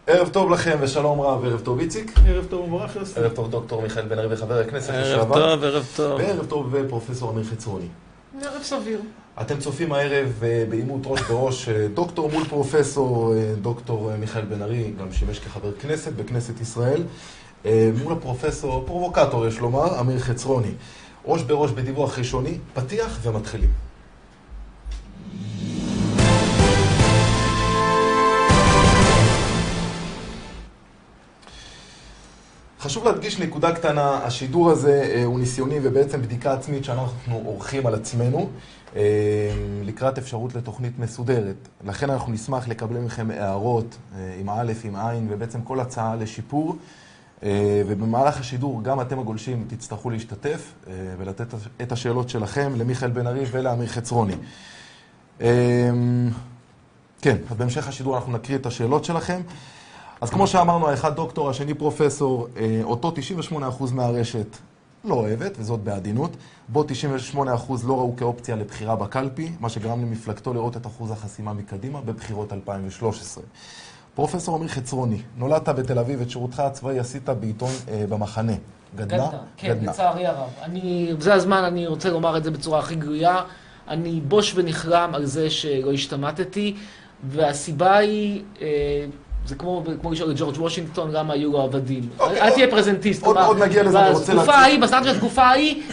ערב טוב לכם ושלום רב, ערב טוב איציק. ערב טוב ומברך יוסי. ערב טוב דוקטור מיכאל בן ארי וחבר הכנסת לשעבר. ערב טוב, ערב טוב. וערב טוב פרופסור אמיר חצרוני. ערב סביר. אתם צופים הערב בעימות ראש בראש דוקטור מול פרופסור, דוקטור מיכאל בן ארי, גם שימש כחבר כנסת בכנסת ישראל, מול הפרופסור, פרובוקטור יש לומר, אמיר חצרוני. ראש בראש בדיווח ראשוני, פתיח ומתחילים. חשוב להדגיש נקודה קטנה, השידור הזה הוא ניסיוני ובעצם בדיקה עצמית שאנחנו עורכים על עצמנו לקראת אפשרות לתוכנית מסודרת. לכן אנחנו נשמח לקבל מכם הערות עם א', עם עין ובעצם כל הצעה לשיפור. ובמהלך השידור גם אתם הגולשים תצטרכו להשתתף ולתת את השאלות שלכם למיכאל בן ארי ולאמיר חצרוני. כן, אז בהמשך השידור אנחנו נקריא את השאלות שלכם. אז כמו שאמרנו, האחד דוקטור, השני פרופסור, אותו 98% מהרשת לא אוהבת, וזאת בעדינות. בו 98% לא ראו כאופציה לבחירה בקלפי, מה שגרם למפלגתו לראות את אחוז החסימה מקדימה בבחירות 2013. פרופסור אמיר חצרוני, נולדת בתל אביב, את שירותך הצבאי עשית בעיתון במחנה. גדנה? כן, לצערי הרב. זה הזמן, אני רוצה לומר את זה בצורה הכי גלויה. אני בוש ונחרם על זה שלא השתמטתי, והסיבה היא... זה כמו לשאול את ג'ורג' וושינגטון, למה היו לו עבדים. אל תהיה פרזנטיסט. עוד נגיע לזה, אני רוצה להציג. בסנט של התקופה ההיא...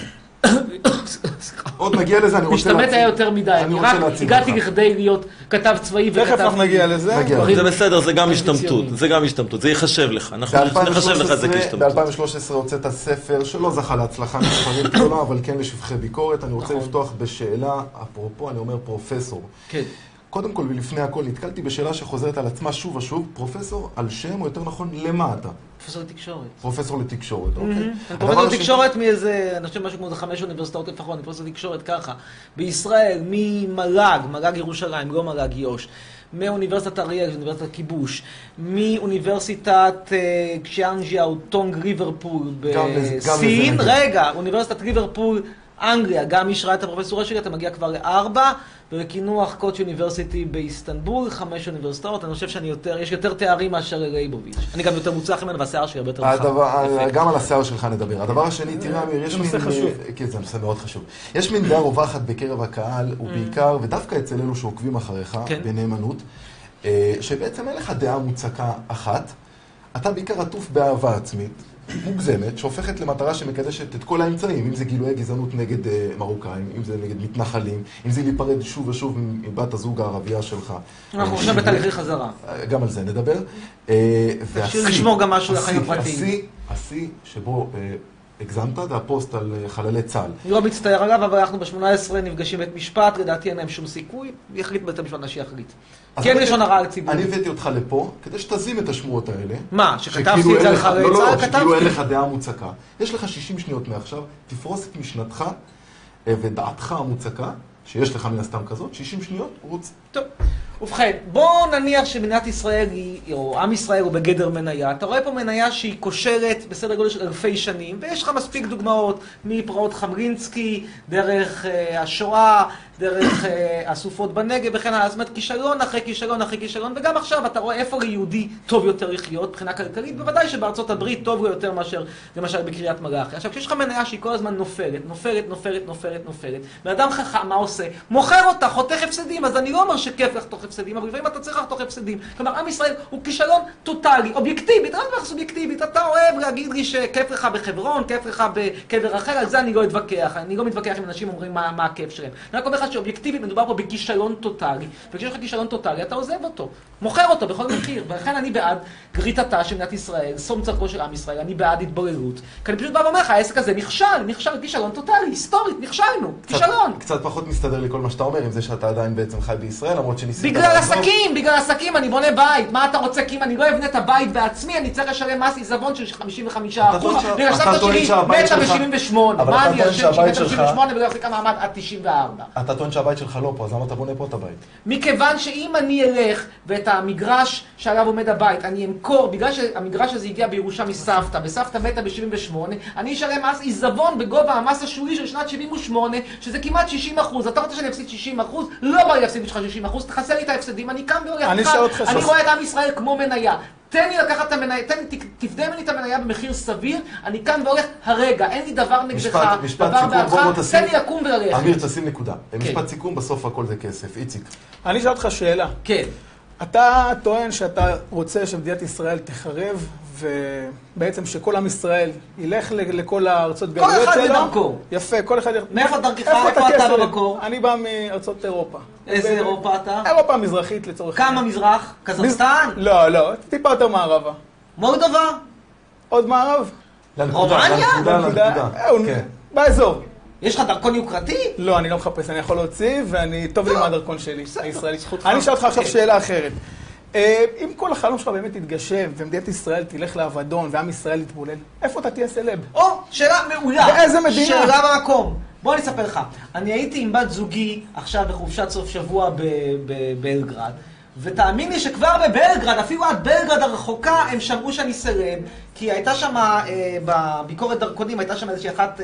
עוד נגיע לזה, אני רוצה להציג. משתמט היה יותר מדי. אני רק הגעתי לכדי להיות כתב צבאי וכתב... תכף אנחנו נגיע לזה. זה בסדר, זה גם השתמטות. זה גם השתמטות, זה יחשב לך. אנחנו נחשב לך את זה כשתמטות. ב-2013 הוצאת ספר שלא זכה להצלחה מספרית גדולה, אבל כן לשבחי ביקורת. אני רוצה לפתוח בשאלה, אפרופו, אני אומר פרופסור. כן. קודם כל ולפני הכל, נתקלתי בשאלה שחוזרת על עצמה שוב ושוב, פרופסור על שם, או יותר נכון, למה אתה? פרופסור לתקשורת. פרופסור לתקשורת, אוקיי. פרופסור לתקשורת מאיזה, אני חושב משהו כמו 5 אוניברסיטאות לפחות, אני פרופסור לתקשורת ככה. בישראל, ממל"ג, מל"ג ירושלים, לא מל"ג יו"ש, מאוניברסיטת אריאל, אוניברסיטת כיבוש, מאוניברסיטת קשיאנג'יה או טונג ליברפול בסין, רגע, אוניברסיטת ליברפול, אנגליה, גם אישרה את הפרופסורה שלי, אתה מגיע כבר ל4, ובקינוח קוטש אוניברסיטי באיסטנבול, 5 אוניברסיטאות, אני חושב שיש יותר תארים מאשר לייבוביץ'. אני גם יותר מוצלח ממנו, והשיער שלי הרבה יותר רחב. גם על השיער שלך נדבר. הדבר השני, תראה אמיר, יש מין... זה נושא חשוב. כן, זה נושא מאוד חשוב. יש מין דעה רווחת בקרב הקהל, ובעיקר, ודווקא אצל אלו שעוקבים אחריך, בנאמנות, שבעצם אין לך דעה מוצקה אחת, אתה בעיקר עטוף באהבה עצמית, מוגזמת, שהופכת למטרה שמקדשת את כל האמצעים, אם זה גילויי גזענות נגד מרוקאים, אם זה נגד מתנחלים, אם זה להיפרד שוב ושוב מבת הזוג הערבייה שלך. אנחנו עכשיו בתהליכי חזרה. גם על זה נדבר. לשמור גם משהו לחיים הפרטיים. השיא שבו הגזמת, זה הפוסט על חללי צה"ל. אני לא מצטער עליו, אבל אנחנו ב-18 נפגשים בית משפט, לדעתי אין להם שום סיכוי, יחליט בית המשפט נשי יחליט. כן לשון הרע על ציבור. אני הבאתי אותך לפה, כדי שתזים את השמועות האלה. מה? שכתבתי את זה על חללי צה"ל? לא, שכאילו אין לך דעה מוצקה. יש לך 60 שניות מעכשיו, תפרוס את משנתך ודעתך המוצקה, שיש לך מן הסתם כזאת, 60 שניות, רוץ. טוב. ובכן, בוא נניח שמדינת ישראל או עם ישראל הוא בגדר מניה. אתה רואה פה מניה שהיא קושרת בסדר גודל של אלפי שנים, ויש לך מספיק דוגמאות מפרעות חמרינסקי, דרך השואה, דרך הסופות בנגב, וכן הלאה. זאת אומרת, כישלון אחרי כישלון אחרי כישלון, וגם עכשיו אתה רואה איפה ליהודי טוב יותר לחיות, מבחינה כלכלית, בוודאי שבארצות הברית טוב לו יותר מאשר, למשל, בקריית מלאכי. עכשיו, כשיש לך מניה שהיא כל הזמן נופלת, ואדם חכם, מה עושה? מוכר אותה, חותך הפסדים, אז אני לא אומר שכיף לחתוך הפסדים, אבל לפעמים אתה צריך לחתוך הפסדים. כלומר, עם ישראל הוא כישלון טוטלי, אובייקטיבית, רק סובייקטיבית. אתה אוהב להגיד לי שכיף לך בחברון, כיף לך בקבר אחר, על זה אני לא אתווכח. אני לא מתווכח עם אנשים אומרים מה הכיף שלהם. אני רק אומר לך שאובייקטיבית מדובר פה בכישלון טוטלי, וכשיש לך כישלון טוטלי, אתה עוזב אותו, מוכר אותו בכל מחיר. ולכן אני בעד גריטתה של מדינת ישראל, סום צרכו של עם ישראל, אני בעד התבוללות. כי אני פשוט בא ואומר לך, העסק הזה נכשל, כישלון טוטלי, היסטורית, נכשלנו, כישלון. קצת פחות מסתדר לי כל מה שאתה אומר, עם זה שאתה עדיין בעצם חי בישראל, למרות שניסית... בגלל עסקים, אני בונה בית. מה אתה רוצה? כי אם אני לא אבנה את הבית בעצמי, אני צריך לשלם מס עיזבון של 55%. בגלל סבתא שלי מתה ב-78. מה אני אשם שהיא מתה ב-78 ולא החזיקה מעמד עד 94? אתה טוען שהבית שלך לא פה, אז למה אתה בונה פה את הבית? מכיוון שאם אני אלך ואת המגרש שעליו עומד הבית, אני אמכור, בגלל שהמגרש הזה הגיע בירושה מסבתא, וסבתא מתה ב-78, אני אשלם מס עיזבון בגובה המס השולי של שנת 78, שזה כמעט 60%. אתה רוצה שאני אפסיד 60%? לא בא לי להפסיד בשביל 60%, תחסר לי את ההפסדים, אני קם והולך. אני רואה את עם ישראל כמו מניה. תן לי לקחת את המניה, תפדה ממני את המניה במחיר סביר, אני כאן והולך הרגע, אין לי דבר נגדך, דבר בעדך, תן לי לקום וללכת. אמיר, תשים נקודה. משפט סיכום, בסוף הכל זה כסף. איציק. אני אשאל אותך שאלה. כן. אתה טוען שאתה רוצה שמדינת ישראל תחרב, ובעצם שכל עם ישראל ילך לכל הארצות גלויות שלו. כל אחד בדרכו. יפה, כל אחד... מאיפה דרכך? איפה אתה במקור? אני בא מארצות אירופה. איזה אירופה אתה? אירופה המזרחית לצורך... כמה מזרח? קזחסטן? לא, טיפה יותר מערבה. מולדובה? עוד מערב? רומניה? לנקודה. באזור. יש לך דרכון יוקרתי? לא, אני לא מחפש, אני יכול להוציא, ואני טוב לי מהדרכון שלי, הישראלי. אני אשאל אותך עכשיו שאלה אחרת. אם כל החלום שלך באמת יתגשם, ומדינת ישראל תלך לאבדון, ועם ישראל יתבולל, איפה אתה תהיה סלב? שאלה מעולה. באיזה מדינה? שאלה במקום. בוא אני אספר לך. אני הייתי עם בת זוגי עכשיו בחופשת סוף שבוע בבלגרד, ותאמין לי שכבר בבלגרד, אפילו עד בלגרד הרחוקה, הם שמעו שאני סלב, כי הייתה שם, בביקורת דרכונים, הייתה שם איזושהי אחת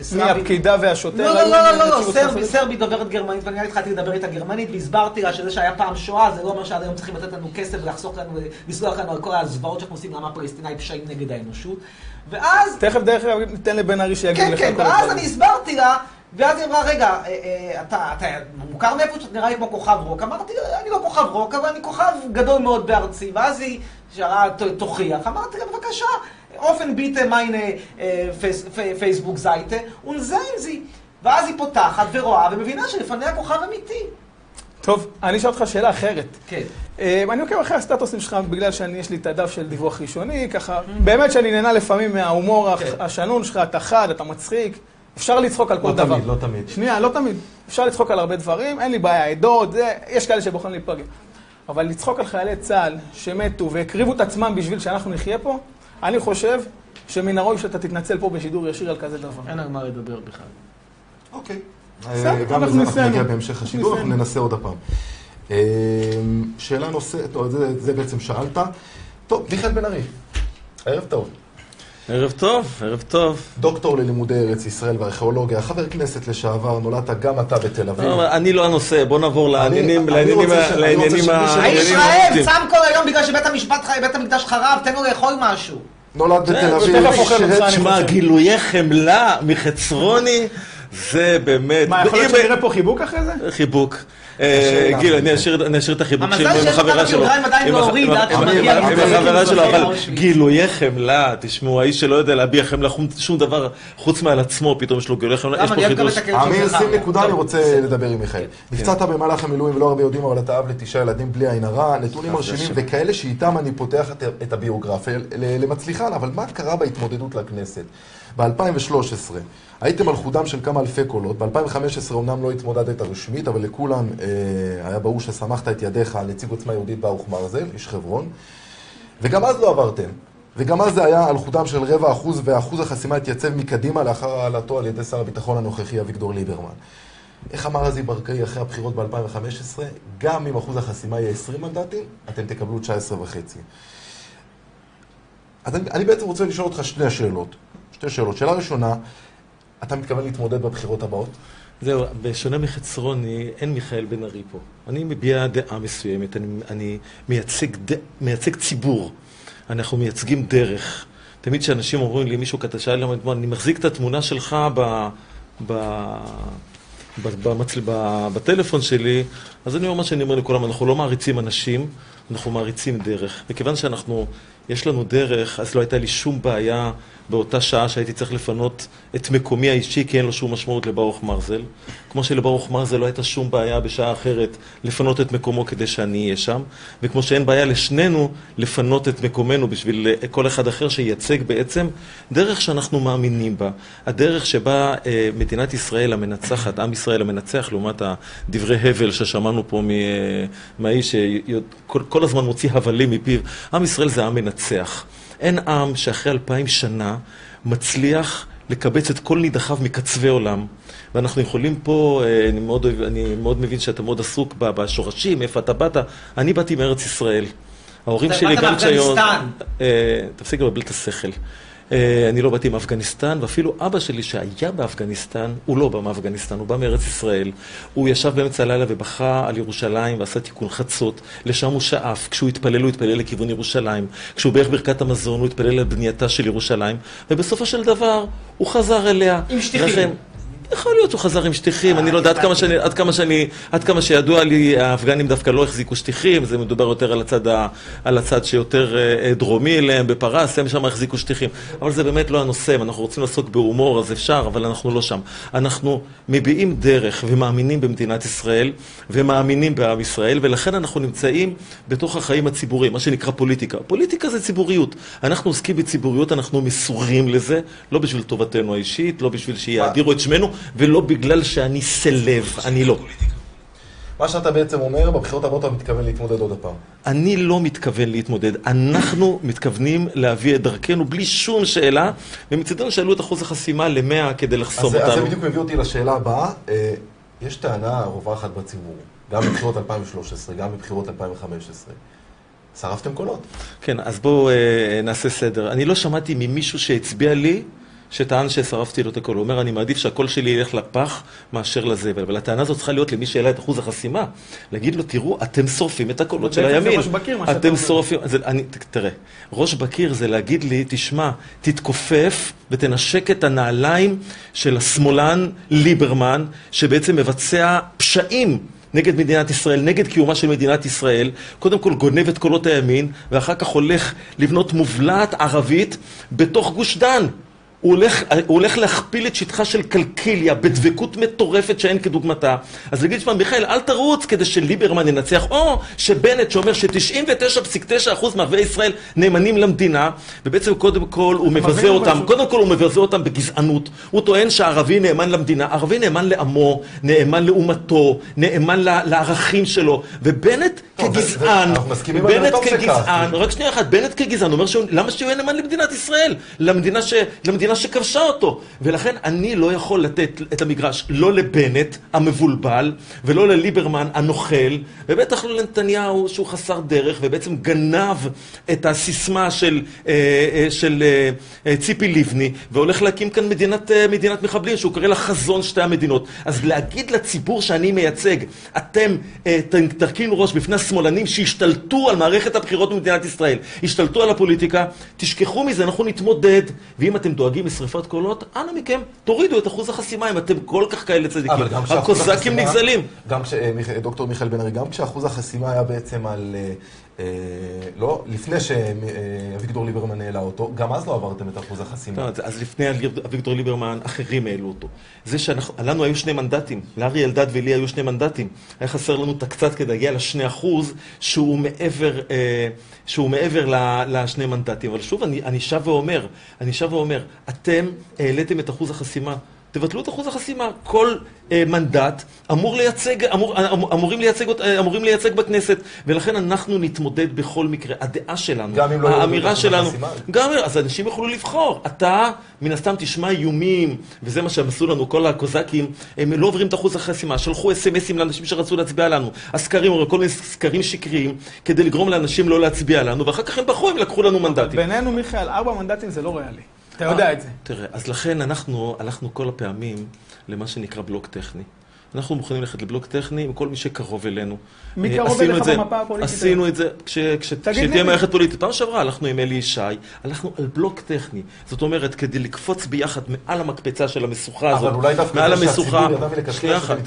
סלאבית. מי, הפקידה והשוטר? לא, סרבי דוברת גרמנית, ואני התחלתי לדבר איתה גרמנית, והסברתי לה שזה שהיה פעם שואה, זה לא אומר שעד היום צריכים לתת לנו כסף ולחסוך לנו, לסלוח לנו על כל הזוועות שאנחנו עושים לעם הפלסטיני פשעים נגד האנושות. ואז... תכף דרך ניתן לבן ארי שיגיד לך. כן, ואז אני הסברתי לה, ואז היא אמרה, רגע, אתה מוכר מאיפה שאתה נראה לי כמו כוכב רוק? אמרתי, אני לא כוכב רוק, אבל אני כוכב גדול מאוד בארצי. ואז היא שרה תוכיח. אמרתי לה, בבקשה, אופן ביטה מיינה פייסבוק זייטה, ונזיין זי. ואז היא פותחת ורואה ומבינה שלפניה כוכב אמיתי. טוב, אני אשאל אותך שאלה אחרת. כן. אני עוקב אחרי הסטטוסים שלך בגלל יש לי את הדף של דיווח ראשוני, ככה, באמת שאני נהנה לפעמים מההומור השנון שלך, אתה חד, אתה מצחיק. אפשר לצחוק על כל דבר. לא תמיד. שנייה, לא תמיד. אפשר לצחוק על הרבה דברים, אין לי בעיה, עדות, יש כאלה שבוחרים להיפגע. אבל לצחוק על חיילי צה"ל שמתו והקריבו את עצמם בשביל שאנחנו נחיה פה, אני חושב שמן הראוי שאתה תתנצל פה בשידור ישיר על כזה דבר. אין על מה לדבר בכלל. אוקיי. גם לזה אנחנו נגיע בהמשך השידור, אנחנו ננסה עוד הפעם. שאלה נושאת, זה בעצם שאלת. טוב, מיכאל בן ארי, ערב טוב. ערב טוב, ערב טוב. דוקטור ללימודי ארץ ישראל וארכיאולוגיה, חבר כנסת לשעבר, נולדת גם אתה בתל אביב. אני לא הנושא, בוא נעבור לעניינים האיש רעב, צם כל היום בגלל שבית המקדש חרב, תן לו לאכול משהו. נולד בתל אביב. תשמע, גילויי חמלה מחצרוני, זה באמת... מה, יכול להיות שנראה פה חיבוק אחרי זה? חיבוק. גיל, אני אשאיר את החיבוק שלי עם החברה שלו. עם החברה שלו, אבל גילויי חמלה, תשמעו, האיש שלא יודע להביע חמלה שום דבר חוץ מעל עצמו, פתאום יש לו גילויי חמלה, יש פה חידוש. אמיר, שים נקודה, אני רוצה לדבר עם מיכאל. נפצעת במהלך המילואים ולא הרבה יודעים, אבל אתה אב ל9 ילדים בלי עין הרע, נתונים מרשימים וכאלה שאיתם אני פותח את הביוגרפיה למצליחן, אבל מה קרה בהתמודדות לכנסת? ב-2013 הייתם על חודם של כמה אלפי קולות, ב-2015 אומנם לא התמודדת רשמית, אבל לכולם היה ברור ששמחת את ידיך על נציג עוצמה יהודית ברוך מרזל, איש חברון, וגם אז לא עברתם, וגם אז זה היה על חודם של 0.25%, ואחוז החסימה התייצב מקדימה לאחר העלתו על ידי שר הביטחון הנוכחי אביגדור ליברמן. איך אמר רזי ברקאי אחרי הבחירות ב-2015? גם אם אחוז החסימה יהיה 20 מנדטים, אתם תקבלו 19.5. אז אני בעצם רוצה לשאול אותך שתי שאלות. שאלה ראשונה, אתה מתכוון להתמודד בבחירות הבאות? זהו, בשונה מחצרוני, אין מיכאל בן ארי פה. אני מביע דעה מסוימת, אני מייצג ציבור. אנחנו מייצגים דרך. תמיד שאנשים אומרים לי, מישהו שאל להם, אני מחזיק את התמונה שלך בטלפון שלי, אז אני אומר שאני אומר לכולם, אנחנו לא מעריצים אנשים, אנחנו מעריצים דרך. וכיוון יש לנו דרך, אז לא הייתה לי שום בעיה באותה שעה שהייתי צריך לפנות את מקומי האישי, כי אין לו שום משמעות לברוך מרזל. כמו שלברוך מרזל לא הייתה שום בעיה בשעה אחרת לפנות את מקומו כדי שאני אהיה שם, וכמו שאין בעיה לשנינו לפנות את מקומנו בשביל כל אחד אחר שייצג בעצם דרך שאנחנו מאמינים בה. הדרך שבה מדינת ישראל המנצחת, עם ישראל המנצח, לעומת הדברי הבל ששמענו פה מהאיש שכל הזמן מוציא הבלים מפיו. עם ישראל זה עם מנצח. אין עם שאחרי 2000 שנה מצליח לקבץ את כל נידחיו מקצווי עולם. ואנחנו יכולים פה, אני מאוד מבין שאתה מאוד עסוק בשורשים, איפה אתה באת. אני באתי מארץ ישראל. ההורים שלי גם כשהיום... תפסיק לבלבל את השכל. אני לא באתי מאפגניסטן, ואפילו אבא שלי שהיה באפגניסטן, הוא לא בא מאפגניסטן, הוא בא מארץ ישראל. הוא ישב באמצע הלילה ובכה על ירושלים ועשה תיקון חצות. לשם הוא שאף. כשהוא התפלל, הוא התפלל לכיוון ירושלים. כשהוא בערך ברכת המזון, הוא התפלל לבנייתה של ירושלים. ובסופו של דבר, הוא חזר אליה. עם שטיחים. יכול להיות שהוא חזר עם שטיחים, אני לא יודע, עד כמה שידוע לי, האפגנים דווקא לא החזיקו שטיחים, זה מדובר יותר על הצד שיותר דרומי אליהם, בפרס, הם שם החזיקו שטיחים. אבל זה באמת לא הנושא, אנחנו רוצים לעסוק בהומור, אז אפשר, אבל אנחנו לא שם. אנחנו מביעים דרך ומאמינים במדינת ישראל, ומאמינים בעם ישראל, ולכן אנחנו נמצאים בתוך החיים הציבוריים, מה שנקרא פוליטיקה. פוליטיקה זה ציבוריות. אנחנו עוסקים בציבוריות, אנחנו מסורים לזה, לא בשביל טובתנו האישית, לא בשביל שיאדירו את שמנו, ולא בגלל שאני סלב, אני לא. מה שאתה בעצם אומר, בבחירות הבאות אתה מתכוון להתמודד עוד הפעם. אני לא מתכוון להתמודד. אנחנו מתכוונים להביא את דרכנו בלי שום שאלה, ומצדנו שאלו את אחוז החסימה ל-100 כדי לחסום אותנו. אז זה בדיוק מביא אותי לשאלה הבאה. יש טענה רווחת בציבור, גם בבחירות 2013, גם בבחירות 2015. שרפתם קולות. כן, אז בואו נעשה סדר. אני לא שמעתי ממישהו שהצביע לי שטען ששרפתי לו את הקול. הוא אומר, אני מעדיף שהקול שלי ילך לפח מאשר לזבל. אבל הטענה הזאת צריכה להיות למי שאלה את אחוז החסימה. להגיד לו, תראו, אתם שורפים את הקולות של הימין. זה ראש בקיר, מה שאתה אומר. אתם שורפים... תראה, ראש בקיר זה להגיד לי, תשמע, תתכופף ותנשק את הנעליים של השמאלן ליברמן, שבעצם מבצע פשעים נגד מדינת ישראל, נגד קיומה של מדינת ישראל, קודם כל גונב את קולות הימין, ואחר כך הולך לבנות מובלעת ערבית בתוך גוש דן. הוא הולך להכפיל את שטחה של קלקיליה בדבקות מטורפת שאין כדוגמתה. אז להגיד, שמה, מיכאל, אל תרוץ כדי שליברמן ינצח, או שבנט שאומר ש99.9% מערביי ישראל נאמנים למדינה, ובעצם קודם כל הוא מבזה אותם, בגזענות. הוא טוען שהערבי נאמן למדינה, הערבי נאמן לעמו, נאמן לאומתו, נאמן לערכים שלו, ובנט כגזען, רק שנייה אחת, בנט כגזען, הוא אומר למה שהוא יהיה נאמן למדינת ישראל? למדינה שכבשה אותו. ולכן אני לא יכול לתת את המגרש לא לבנט המבולבל, ולא לליברמן הנוכל, ובטח לא לנתניהו שהוא חסר דרך, ובעצם גנב את הסיסמה של ציפי לבני, והולך להקים כאן מדינת מחבלים, שהוא קורא לה חזון שתי המדינות. אז להגיד לציבור שאני מייצג, אתם תרכינו ראש בפני השמאלנים שהשתלטו על מערכת הבחירות במדינת ישראל, השתלטו על הפוליטיקה, תשכחו מזה, אנחנו נתמודד, ואם אתם דואגים לשריפת קולות, אנא מכם, תורידו את אחוז החסימה, אם אתם כל כך כאלה צדיקים. הקוזקים נגזלים. גם דוקטור מיכאל בן ארי, גם כשאחוז החסימה היה בעצם על... לא, לפני שאביגדור ליברמן העלה אותו, גם אז לא עברתם את אחוז החסימה. אז לפני אביגדור ליברמן, אחרים העלו אותו. זה שלנו היו 2 מנדטים, לארי אלדד ולי היו 2 מנדטים. היה חסר לנו את הקצת כדי להגיע ל2%, שהוא מעבר ל2 מנדטים. אבל שוב, אני שב ואומר, אתם העליתם את אחוז החסימה. תבטלו את אחוז החסימה. כל מנדט אמורים לייצג בכנסת, ולכן אנחנו נתמודד בכל מקרה. הדעה שלנו, האמירה שלנו, אז אנשים יוכלו לבחור. אתה מן הסתם תשמע איומים, וזה מה שהם עשו לנו, כל הקוזקים, הם לא עוברים את אחוז החסימה, שלחו אס-אמסים לאנשים שרצו להצביע לנו, הסקרים, כל מיני סקרים שקריים, כדי לגרום לאנשים לא להצביע לנו, ואחר כך הם בחרו, הם לקחו לנו מנדטים. בינינו, מיכאל, 4 מנדטים זה לא ריאלי. אתה יודע את זה. תראה, אז לכן אנחנו הלכנו כל הפעמים למה שנקרא בלוק טכני. אנחנו מוכנים ללכת לבלוק טכני עם כל מי שקרוב אלינו. מי קרוב אליך במפה הפוליטית? עשינו את זה כשתהיה מערכת פוליטית. פעם שעברה הלכנו עם אלי ישי, הלכנו על בלוק טכני. זאת אומרת, כדי לקפוץ ביחד מעל המקפצה של המשוכה הזאת, מעל המשוכה,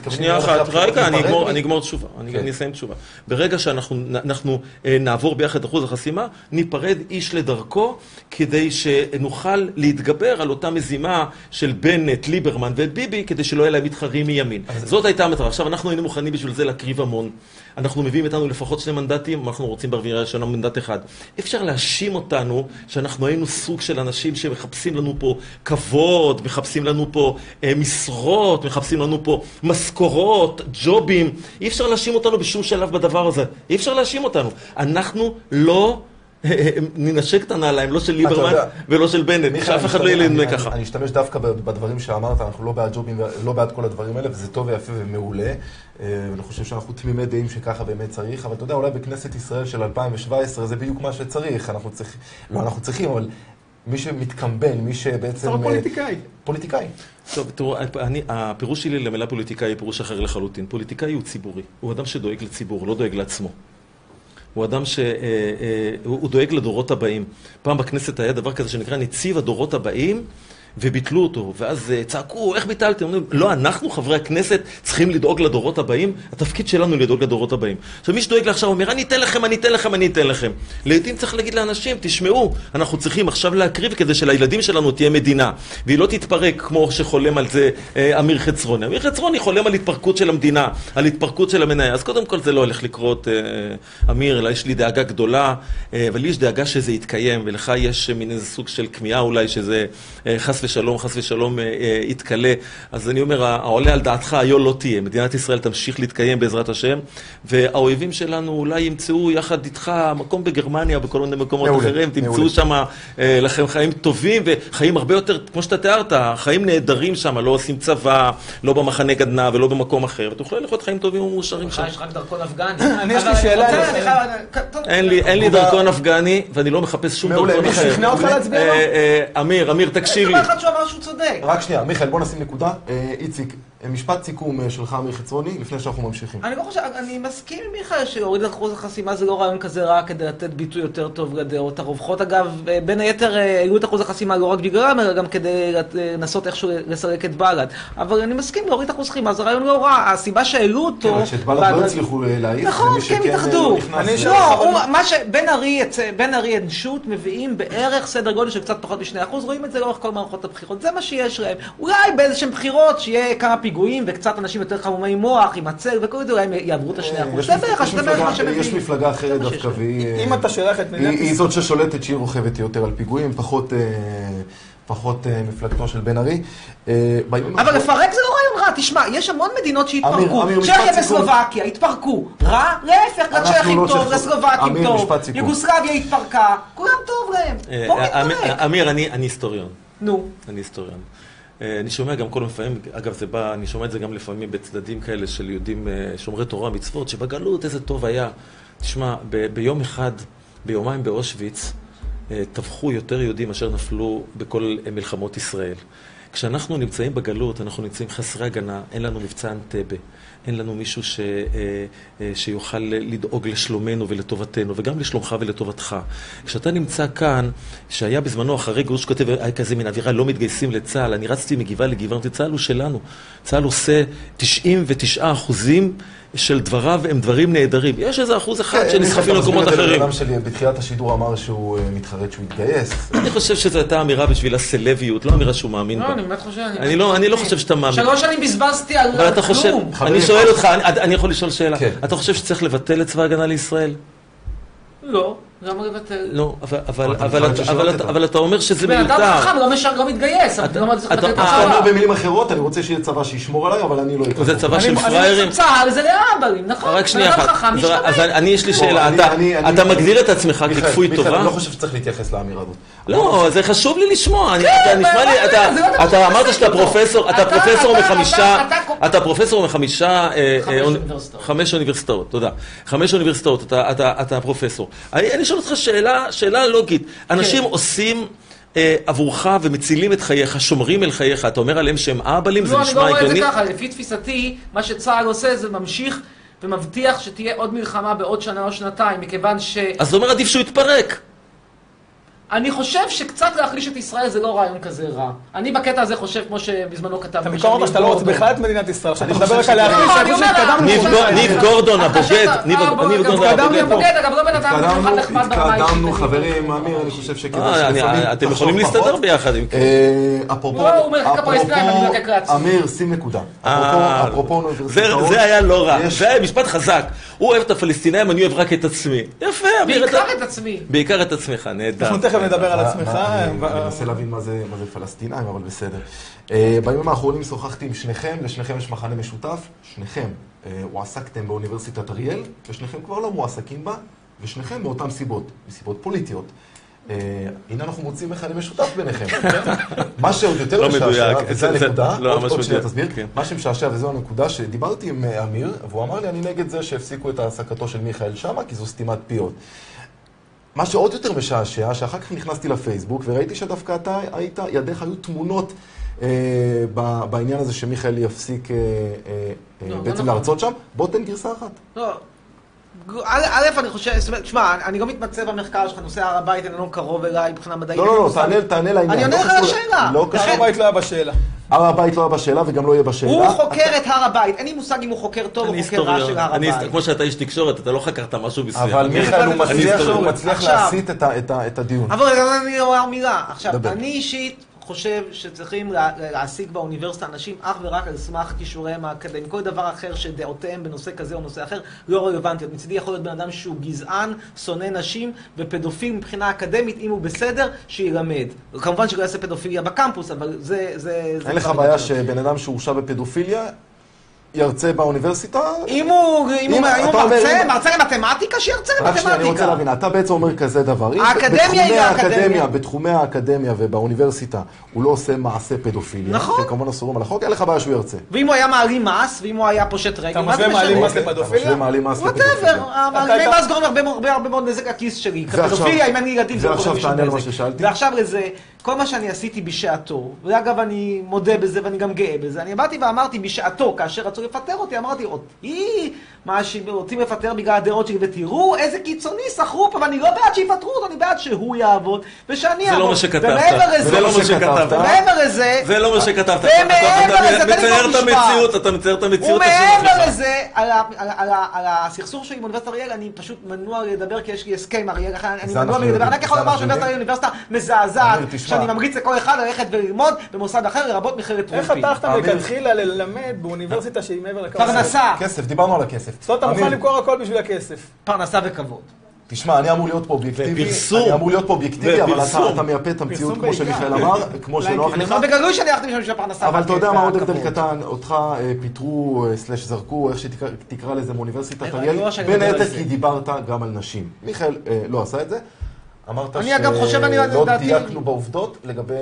שנייה אחת, רגע, אני אגמור תשובה, אני אסיים תשובה. ברגע שאנחנו נעבור ביחד אחוז החסימה, ניפרד איש לדרכו, כדי שנוכל להתגבר על אותה מזימה של בנט, ליברמן וביבי, כדי שלא יהיה להם מתחרים מימין. זאת הייתה המטרה. עכשיו אנחנו היינו מוכנים בשביל זה להקריב המון. אנחנו מביאים איתנו לפחות 2 מנדטים, אנחנו רוצים ברביעייה ראשונה מנדט אחד. אפשר להאשים אותנו שאנחנו היינו סוג של אנשים שמחפשים לנו פה כבוד, מחפשים לנו פה משרות, מחפשים לנו פה משכורות, ג'ובים. אי אפשר להאשים אותנו בשום שלב בדבר הזה. אי אפשר להאשים אותנו. אנחנו לא ננשק את הנעליים, לא של ליברמן ולא של בנט, שאף אחד לא ילד ככה. אני אשתמש דווקא בדברים שאמרת, אנחנו לא בעד ג'ובים ולא בעד כל הדברים האלה, וזה טוב ויפה ומעולה. ואני חושב שאנחנו תמימי דעים שככה באמת צריך, אבל אתה יודע, אולי בכנסת ישראל של 2017 זה בדיוק מה שצריך. אנחנו צריכים, אבל מי שמתקמבן, מי שבעצם... אתה פוליטיקאי. פוליטיקאי. טוב, תראו, הפירוש שלי למילה פוליטיקאי היא פירוש אחר לחלוטין. פוליטיקאי הוא ציבורי. הוא אדם שדואג לציבור, לא דואג לעצמו. הוא אדם שהוא דואג לדורות הבאים. פעם בכנסת היה דבר כזה שנקרא נציב הדורות הבאים, וביטלו אותו, ואז צעקו, איך ביטלתם? לא, אנחנו, חברי הכנסת, צריכים לדאוג לדורות הבאים, התפקיד שלנו לדאוג לדורות הבאים. עכשיו, מי שדואג לעכשיו אומר, אני אתן לכם, אני אתן לכם, אני אתן לכם. לעתים צריך להגיד לאנשים, תשמעו, אנחנו צריכים עכשיו להקריב כדי שלילדים שלנו תהיה מדינה, והיא לא תתפרק כמו שחולם על זה אמיר חצרוני. אמיר חצרוני חולם על התפרקות של המדינה, על התפרקות של המניה. אז קודם כל זה לא הולך לקרות, אמיר, אלא יש לי דאגה גדולה, אבל לי יש דאגה שזה יתקיים, ולך יש מין איזה סוג של כמיהה אולי שזה חס ושלום יתקלה. אז אני אומר, העולה על דעתך היו לא תהיה. מדינת ישראל תמשיך להתקיים בעזרת השם, והאויבים שלנו אולי ימצאו יחד איתך מקום בגרמניה, בכל מיני מקומות אחרים, תמצאו שם לכם חיים טובים, וחיים הרבה יותר, כמו שאתה תיארת, חיים נהדרים שם, לא עושים צבא, לא במחנה גדנ"ע ולא במקום אחר, ותוכלו לחיות חיים טובים ומאושרים שם. יש רק דרכון אפגני. יש לי שאלה. אין לי דרכון אפגני, ואני לא מחפש שום דרכון אחר. שכנע אותך להצביע לו? אמיר, תקשיב לי. שהוא אמר שהוא צודק. רק שנייה, מיכאל, בוא נשים נקודה. איציק, משפט סיכום שלך, אמיר חצרוני, לפני שאנחנו ממשיכים. אני מסכים עם מיכאל שהוריד אחוז החסימה זה לא רעיון כזה רע כדי לתת ביטוי יותר טוב לדעות הרווחות. אגב, בין היתר, העלו את אחוז החסימה לא רק בגללם, אלא גם כדי לנסות איכשהו לסרק את בל"ד. אבל אני מסכים, להוריד אחוז חסימה, זה רעיון לא רע. הסיבה שהעלו אותו... כן, שאת בל"ד לא הצליחו להעיף. נכון, כן, התאחדו. בין ארי אנשות מביאים בערך סדר גודל של קצת פחות מ2%, רואים את זה לאורך כל מערכות הבחירות. זה מה שיש להם. אולי באיזשהם בחירות שיהיה כמה פיגועים וקצת אנשים יותר חמומי מוח עם הצל וכל זה, אולי הם יעברו את ה2%. זה בערך מה שמביאים. יש מפלגה אחרת דווקא, אם אתה שולח את מדינת ישראל... היא זאת ששולטת שהיא רוכבת יותר על פיגועים, פחות מפלגתו של בן ארי. אבל לפרק זה לא רעיון רע. תשמע, יש המון מדינות שהתפרקו. צ'כיה וסלובקיה התפרקו. רע? להפך, רק צ'כים טוב, לסלובקים טוב. יוגוסלביה התפרקה. כולם טוב להם. בוא נתפרק. אמיר, אני היסטוריון. נו. אני היסטוריון. אני שומע גם כל לפעמים, אגב זה בא, אני שומע את זה גם לפעמים בצדדים כאלה של יהודים שומרי תורה מצוות, שבגלות איזה טוב היה. תשמע, ביום אחד, ביומיים באושוויץ, טבחו יותר יהודים אשר נפלו בכל מלחמות ישראל. כשאנחנו נמצאים בגלות, אנחנו נמצאים חסרי הגנה, אין לנו מבצע אנטבה, אין לנו מישהו שיוכל לדאוג לשלומנו ולטובתנו, וגם לשלומך ולטובתך. כשאתה נמצא כאן, שהיה בזמנו אחרי גרוש כותב, היה כזה מן אווירה, לא מתגייסים לצה"ל, אני רצתי מגבעה לגבעה, צה"ל הוא שלנו. צה"ל עושה 99% של דבריו הם דברים נהדרים. יש איזה 1% שנסחפים למקומות אחרים. האדם שלי בתחילת השידור אמר שהוא מתחרט שהוא יתגייס. אני חושב שזו הייתה אמירה בשביל הסלביות, לא אמירה שהוא מאמין בה. לא, אני באמת חושב... אני לא חושב שאתה מאמין. 3 שנים בזבזתי על כלום. אני שואל אותך, אני יכול לשאול שאלה. אתה חושב שצריך לבטל את צבא ההגנה לישראל? לא. למה לבטל? לא, אבל אתה אומר שזה מיותר. בן אדם חכם לא מתגייס. אתה אומר במילים אחרות, אני רוצה שיהיה צבא שישמור עליי, אבל אני לא אתחתן. זה צבא של פריירים. צה"ל זה לאבלים, נכון? רק שנייה אחת. אז אני יש לי שאלה. אתה מגדיר את עצמך ככפוי טובה? אני לא חושב שצריך להתייחס לאמירה הזאת. לא, זה חשוב לי לשמוע. אתה אמרת שאתה פרופסור, אתה פרופסור מחמש אוניברסיטאות, תודה. 5 אוניברסיטאות, אתה פרופסור. אני שואל אותך שאלה לוגית. אנשים עושים עבורך ומצילים את חייך, שומרים אל חייך, אתה אומר עליהם שהם אהבלים, זה נשמע הגיוני? לא, אני לא רואה את זה ככה. לפי תפיסתי, מה שצה"ל עושה זה ממשיך ומבטיח שתהיה עוד מלחמה בעוד שנה או שנתיים, מכיוון אז זה אומר עדיף שהוא יתפרק. אני חושב שקצת להחליש את ישראל זה לא רעיון כזה רע. אני בקטע הזה חושב, כמו שבזמנו כתב... אתה מקורא שאתה לא רוצה בכלל את מדינת ישראל, שאתה מדבר רק על להחליש, אני חושב שהתקדמנו. ניב גורדון הבוגד, אגב לא בן אדם במיוחד נחמד ברמה אישית. התקדמנו, חברים, אמיר, אני חושב שכדאי שלפעמים... אתם יכולים להסתדר ביחד. אפרופו, אמיר, שים נקודה. אפרופו אוניברסיטאות... זה היה לא רע, זה היה משפט חזק. הוא אוהב את הפלסטינאים, אני אוהב רק את עצמי. יפה, אמיר. בעיקר את עצמי. בעיקר את עצמך, נהדר. נדבר על עצמך. אני מנסה להבין מה זה פלסטינאים, אבל בסדר. בימים האחרונים שוחחתי עם שניכם, לשניכם יש מחנה משותף, שניכם הועסקתם באוניברסיטת אריאל, ושניכם כבר לא מועסקים בה, ושניכם מאותן סיבות, מסיבות פוליטיות. הנה אנחנו מוצאים מחנה משותף ביניכם. מה שעוד יותר משעשע, וזו הנקודה, עוד שנייה תסביר, מה שמשעשע וזו הנקודה שדיברתי עם אמיר, והוא אמר לי, אני נגד זה שהפסיקו את העסקתו של מיכאל שמה, כי זו סתימת פיות. מה שעוד יותר משעשע, שאחר כך נכנסתי לפייסבוק וראיתי שדווקא אתה ידיך היו תמונות בעניין הזה שמיכאל יפסיק בעצם להרצות שם. בוא תן גרסה אחת. לא. א', אני חושב, תשמע, אני לא מתמצא במחקר שלך, נושא הר הבית איננו קרוב אליי מבחינה מדעית. לא, תענה לעניין. אני עונה לך לשאלה. הר הבית לא היה בשאלה. הר הבית לא היה בשאלה וגם לא יהיה בשאלה. הוא חוקר את הר הבית. אין לי מושג אם הוא חוקר טוב או חוקר רע של הר הבית. כמו שאתה איש תקשורת, אתה לא חקרת משהו מסוים. אבל מיכאל הוא מצליח להסיט את הדיון. אבל אני אומר מילה. עכשיו, אני אישית חושב שצריכים להעסיק באוניברסיטה אנשים אך ורק על סמך כישוריהם האקדמיים. כל דבר אחר שדעותיהם בנושא כזה או נושא אחר לא רלוונטיות. מצידי יכול להיות בן אדם שהוא גזען, שונא נשים ופדופיל מבחינה אקדמית, אם הוא בסדר, שילמד. כמובן שלא יעשה פדופיליה בקמפוס, אבל זה... אין לך בעיה שבן אדם שהורשע בפדופיליה ירצה באוניברסיטה? אם הוא מרצה למתמטיקה, שירצה למתמטיקה. אני רוצה להבין, אתה בעצם אומר כזה דבר. האקדמיה היא האקדמיה. בתחומי האקדמיה ובאוניברסיטה הוא לא עושה מעשה פדופיליה. נכון. שכמובן אסורים על החוק, אין לך בעיה שהוא ירצה. ואם הוא היה מעלים מס, ואם הוא היה פושט רגל, אתה משווה מעלים מס לפדופיליה? וואטאבר. מעלים מס גורם הרבה מאוד נזק לכיס שלי. כפדופיליה, אם אין לי ילדים, זה לא גורם משום נזק. ועכשיו לזה, כל מה שאני עשיתי בשעתו, ואגב אני מודה בזה ואני גם גאה בזה, אני באתי ואמרתי בשעתו, כאשר רצו לפטר אותי, אמרתי, רוצים לפטר בגלל הדעות שלי, ותראו איזה קיצוני סחרו פה, ואני לא בעד שיפטרו אותו, אני בעד שהוא יעבוד, ושאני אעבוד. זה לא מה שכתבת. ומעבר לזה, זה לא מה שכתבת. אתה מצייר את המציאות. ומעבר לזה, על הסכסוך שלי עם אוניברסיטת אריאל, אני פשוט מנוע לדבר, כי יש לי הסכם עם אריאל, אני מנוע לדבר, אני יכול לומר שאוניברסיטת אריאל אוניברסיטה מזעזעת, שאני ממריץ לכל אחד ללכת וללמוד במוסד אחר, לרבות מכללת איך רופין. פתחת מלכתחילה ללמד באוניברסיטה שהיא מעבר לקו? פרנסה. כסף, דיברנו על הכסף. זאת אומרת, אתה מוכן למכור הכל בשביל הכסף. פרנסה וכבוד. תשמע, אני אמור להיות פה אובייקטיבי, אבל אתה מייפה את המציאות כמו שמיכאל אמר, כמו שנוח אני לך. אומר בגלוי שאני הלכתי משם בשביל הפרנסה. אבל אתה יודע מה עוד הבדל קטן, אותך פיטרו, זרקו, איך שתקרא לזה מאוניברסיטת אריאל, בין היתר כי דיברת גם על נשים. מיכאל לא עשה את זה. אמרת שלא דייקנו בעובדות לגבי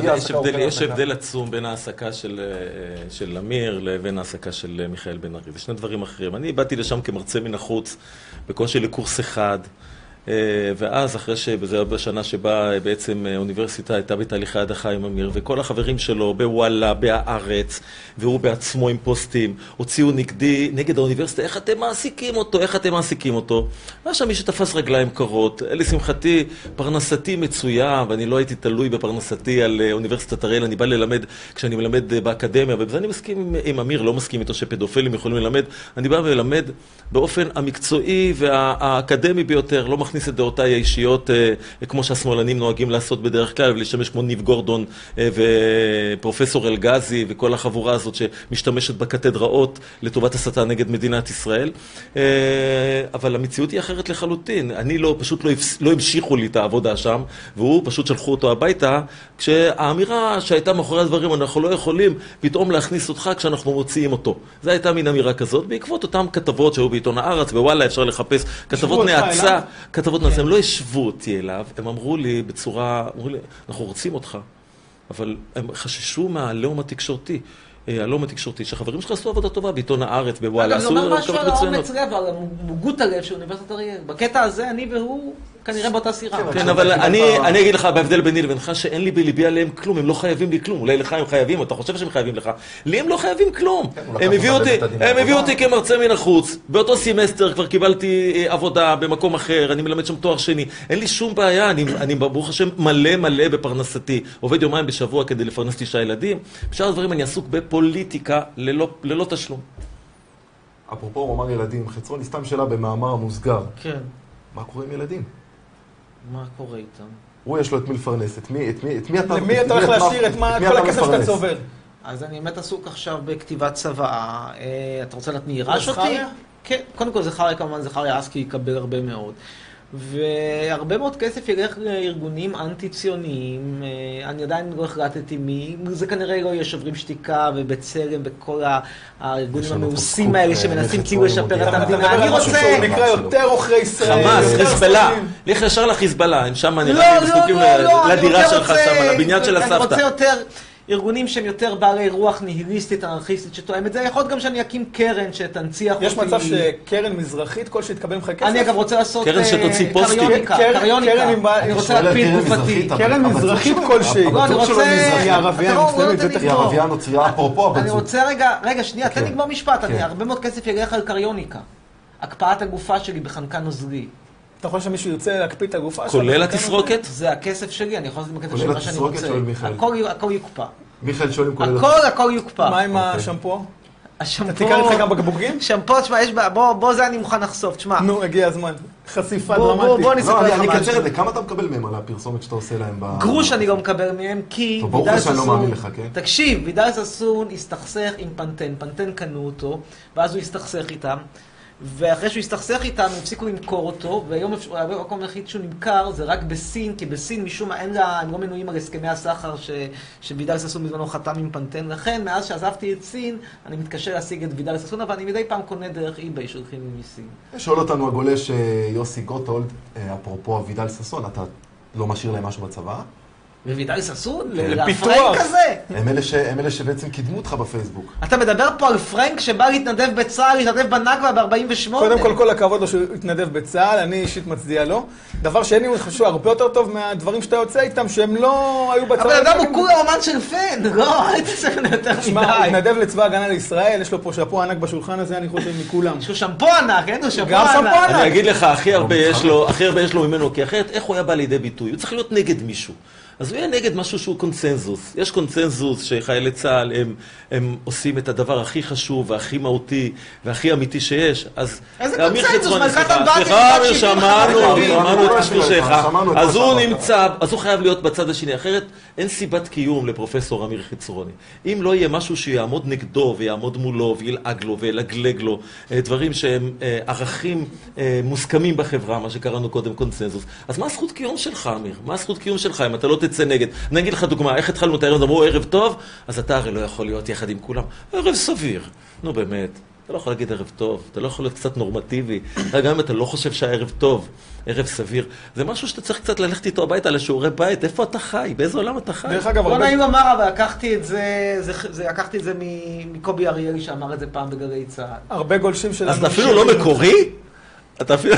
אי העסקה. יש הבדל עצום בין ההעסקה של אמיר לבין ההעסקה של מיכאל בן ארי. זה שני דברים אחרים. אני באתי לשם כמרצה מן החוץ, בקושי לקורס אחד, ואז אחרי שזה בשנה שבה בעצם האוניברסיטה הייתה בתהליכי הדחה עם אמיר, וכל החברים שלו בוואלה, בהארץ, והוא בעצמו עם פוסטים, הוציאו נגד האוניברסיטה, איך אתם מעסיקים אותו? היה שם מי שתפס רגליים קרות, לשמחתי פרנסתי מצויה, ואני לא הייתי תלוי בפרנסתי על אוניברסיטת אריאל, אני בא ללמד כשאני מלמד באקדמיה, ובזה אני מסכים עם אמיר, לא מסכים איתו שפדופילים יכולים ללמד, אני בא ולמד באופן המקצועי והאקדמי ביותר, לא מכניס את דעותיי האישיות, כמו שהשמאלנים נוהגים לעשות בדרך כלל, ולהשתמש כמו ניב גורדון ופרופסור אלגזי וכל החבורה הזאת שמשתמשת בקתדראות לטובת הסתה נגד מדינת ישראל. אבל המציאות היא אחרת לחלוטין. אני פשוט לא המשיכו לי את העבודה שם, והוא פשוט שלחו אותו הביתה, כשהאמירה שהייתה מאחורי הדברים, אנחנו לא יכולים פתאום להכניס אותך כשאנחנו מוציאים אותו. זו הייתה מין אמירה כזאת, בעקבות אותם כתבות שהיו בעיתון הארץ, ווואלה, אפשר לחפש כתבות נאצה, הם לא השוו אותי אליו, הם אמרו לי בצורה, אנחנו רוצים אותך, אבל הם חששו מהלאום התקשורתי. הלאום התקשורתי, שהחברים שלך עשו עבודה טובה בעיתון הארץ, בוואלה, עשו אני אומר משהו על האומץ לב, על המוגות הלב של אוניברסיטת אריאל. בקטע הזה, אני והוא כנראה באותה סירה. כן, אבל אני אגיד לך, בהבדל ביני לבינך, שאין לי בליבי עליהם כלום, הם לא חייבים לי כלום. אולי לך הם חייבים, אתה חושב שהם חייבים לך. לי הם לא חייבים כלום. הם הביאו אותי כמרצה מן החוץ. באותו סמסטר כבר קיבלתי עבודה במקום אחר, אני מלמד שם תואר שני. אין לי שום בעיה, אני ברוך השם מלא בפרנסתי. עובד יומיים בשבוע כדי לפרנס 9 ילדים. בשאר הדברים אני עסוק בפוליטיקה ללא תשלום. אפרופו, הוא אמר ילדים, חצרוני סתם שאלה במאמר המוסגר. כן. מה קורה עם ילדים? מה קורה איתם? הוא יש לו את מי לפרנס, את מי אתה... למי אתה הולך להשאיר את כל הכסף שאתה צובר? אז אני באמת עסוק עכשיו בכתיבת צוואה. אתה רוצה לדעת מי יירש אותי? כן, קודם כל זכריה כמובן, זכריה אסקי יקבל הרבה מאוד. והרבה מאוד כסף ילך לארגונים אנטי-ציוניים, אני עדיין לא החלטתי מי, זה כנראה לא יהיה שוברים שתיקה ובצלם וכל הארגונים המאוסים האלה שמנסים כאילו לשפר את המדינה. אני רוצה... שהוא נקרא יותר עוכרי ישראל, חמאס, חיזבאללה, לך ישר לחיזבאללה, הם שם נראה לי זקוקים לדירה שלך שם, לבניין של הסבתא. אני רוצה יותר ארגונים שהם יותר בעלי רוח ניהיליסטית, אנרכיסטית, שתואמת זה. יכול להיות גם שאני אקים קרן שתנציח אותי. יש מצב שקרן מזרחית, כל שתקבל ממך כסף? אני אגב רוצה לעשות קרן שתוציא פוסטים. קריוניקה. אני רוצה להקפיד גופתי. קרן מזרחית כלשהי. אני רוצה... היא ערבייה מוסלמית, היא ערבייה נוצריה, אפרופו הבת אני זוג. רוצה רגע, שנייה, תן לגמור משפט. הרבה מאוד כסף ילך על קריוניקה. הקפאת הגופה שלי בחנקן נוזלי. אתה חושב שמישהו ירצה להקפיא את הגופה? כולל התסרוקת? זה הכסף שלי, אני יכול לעשות עם הכסף כולל שלי מה שאני התסרוקת רוצה. שואל מיכאל. הכל יוקפא. מיכאל שואל אם כולל... הכל יוקפא. מה עם השמפו? השמפו... אתה תיקח לך גם בקבוקים? שמפו, תשמע, בוא זה אני מוכן לחשוף, תשמע. נו, הגיע הזמן. חשיפה דרמטית. בוא נספר לך אני משהו. אקצר את זה, כמה אתה מקבל מהם על הפרסומת שאתה עושה להם ב... גרוש אני לא מקבל מהם, כי טוב, ברור שאני לא מאמין לך, כן? תקשיב, וידל ששון הסתכסך עם פנטן, פנטן קנו אותו, ואז הוא הסתכסך איתם, ואחרי שהוא הסתכסך איתם, הם הפסיקו למכור אותו, והיום המקום היחיד שהוא נמכר זה רק בסין, כי בסין משום מה הם לא מנויים על הסכמי הסחר שוידל ששון בזמנו חתם עם פנטן, לכן מאז שעזבתי את סין, אני מתקשר להשיג את וידל ששון, אבל אני מדי פעם קונה דרך eBay שהולכים לי מסין. שואל אותנו הגולש יוסי גוטולד, אפרופו וידל ששון, אתה לא משאיר להם משהו בצבא? ווידל ששון? לפיתוח. לפרנק הזה? הם אלה שבעצם קידמו אותך בפייסבוק. אתה מדבר פה על פרנק שבא להתנדב בצה"ל, להתנדב בנכבה ב-48? קודם כל הכבוד לו שהוא התנדב בצה"ל, אני אישית מצדיע לו. דבר שני, הוא חשוב הרבה יותר טוב מהדברים שאתה יוצא איתם, שהם לא היו בצבא. אבל אדם הוא כולה אומן של פן, לא, הייתי צריך יותר מדי. שמע, הוא התנדב לצבא הגנה לישראל, יש לו פה שאפו ענק בשולחן הזה, אני חושב, מכולם. יש לו שמפו ענק, אין לו שמפו גם שמפו ענק. ענק. אני אגיד לך, הכי הרבה יש לו ממנו, כי אחרת איך הוא היה בא לידי ביטוי? הוא צריך להיות נגד מישהו. אז הוא יהיה נגד משהו שהוא קונצנזוס. יש קונצנזוס שחיילי צה"ל הם עושים את הדבר הכי חשוב והכי מהותי והכי אמיתי שיש. אז איזה קונצנזוס? מלכת סליחה, אמבטיה, שמענו את קושך. שמענו את אז מה הוא שאמרת. נמצא, אז הוא חייב להיות בצד השני. אחרת אין סיבת קיום לפרופסור אמיר חצרוני. אם לא יהיה משהו שיעמוד נגדו ויעמוד מולו וילעג לו וילגלג לו, דברים שהם ערכים מוסכמים בחברה, מה שקראנו קודם קונצנזוס. אז מה הזכות קיום שלך, אמיר? מה הזכות קיום שלך אם אתה לא תצא נגד? אני אגיד לך דוגמה, איך התחלנו את הערב, אמרו ערב טוב, אז אתה הרי לא יכול להיות יחד עם כולם. ערב סביר. נו באמת, אתה לא יכול להגיד ערב טוב, אתה לא יכול להיות קצת נורמטיבי. גם אם אתה לא חושב שהערב טוב, ערב סביר. זה משהו שאתה צריך קצת ללכת איתו הביתה לשיעורי בית. איפה אתה חי? באיזה עולם אתה חי? דרך אגב, לא נעים לומר, אבל לקחתי את זה מקובי אריאלי שאמר את זה פעם בגלי צה"ל. הרבה גולשים שלנו... אז אתה אפילו לא מקורי? אתה אפילו...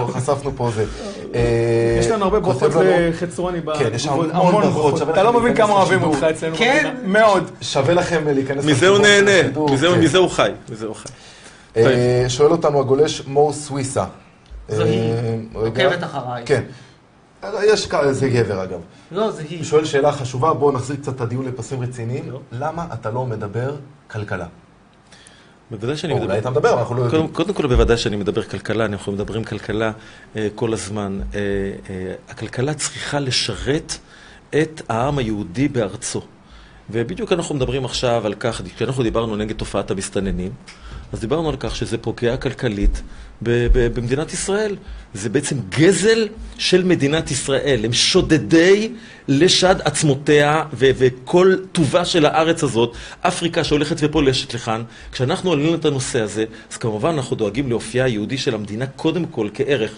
חשפנו פה זה. יש לנו הרבה ברכות לחצרוני. כן, יש המון ברכות. אתה לא מבין כמה אוהבים אותך אצלנו. כן? מאוד. שווה לכם להיכנס... מזה הוא נהנה, כן. מזה הוא חי. שואל אותנו הגולש מור סוויסה. זו היא. עוקבת אחריי. כן. יש כאלה, זה גבר אגב. לא, זה היא. הוא שואל שאלה חשובה, בואו נחזיר קצת את הדיון לפסים רציניים. למה אתה לא מדבר כלכלה? בוודאי שאני או מדבר. אולי אתה מדבר, אבל אנחנו לא יודעים. קודם כל, בוודאי שאני מדבר כלכלה, אנחנו מדברים כלכלה כל הזמן. הכלכלה צריכה לשרת את העם היהודי בארצו. ובדיוק אנחנו מדברים עכשיו על כך, כשאנחנו דיברנו נגד תופעת המסתננים, אז דיברנו על כך שזה פוגע כלכלית במדינת ישראל. זה בעצם גזל של מדינת ישראל. הם שודדי לשד עצמותיה וכל טובה של הארץ הזאת. אפריקה שהולכת ופולשת לכאן. כשאנחנו עלינו את הנושא הזה, אז כמובן אנחנו דואגים לאופייה היהודי של המדינה קודם כל כערך.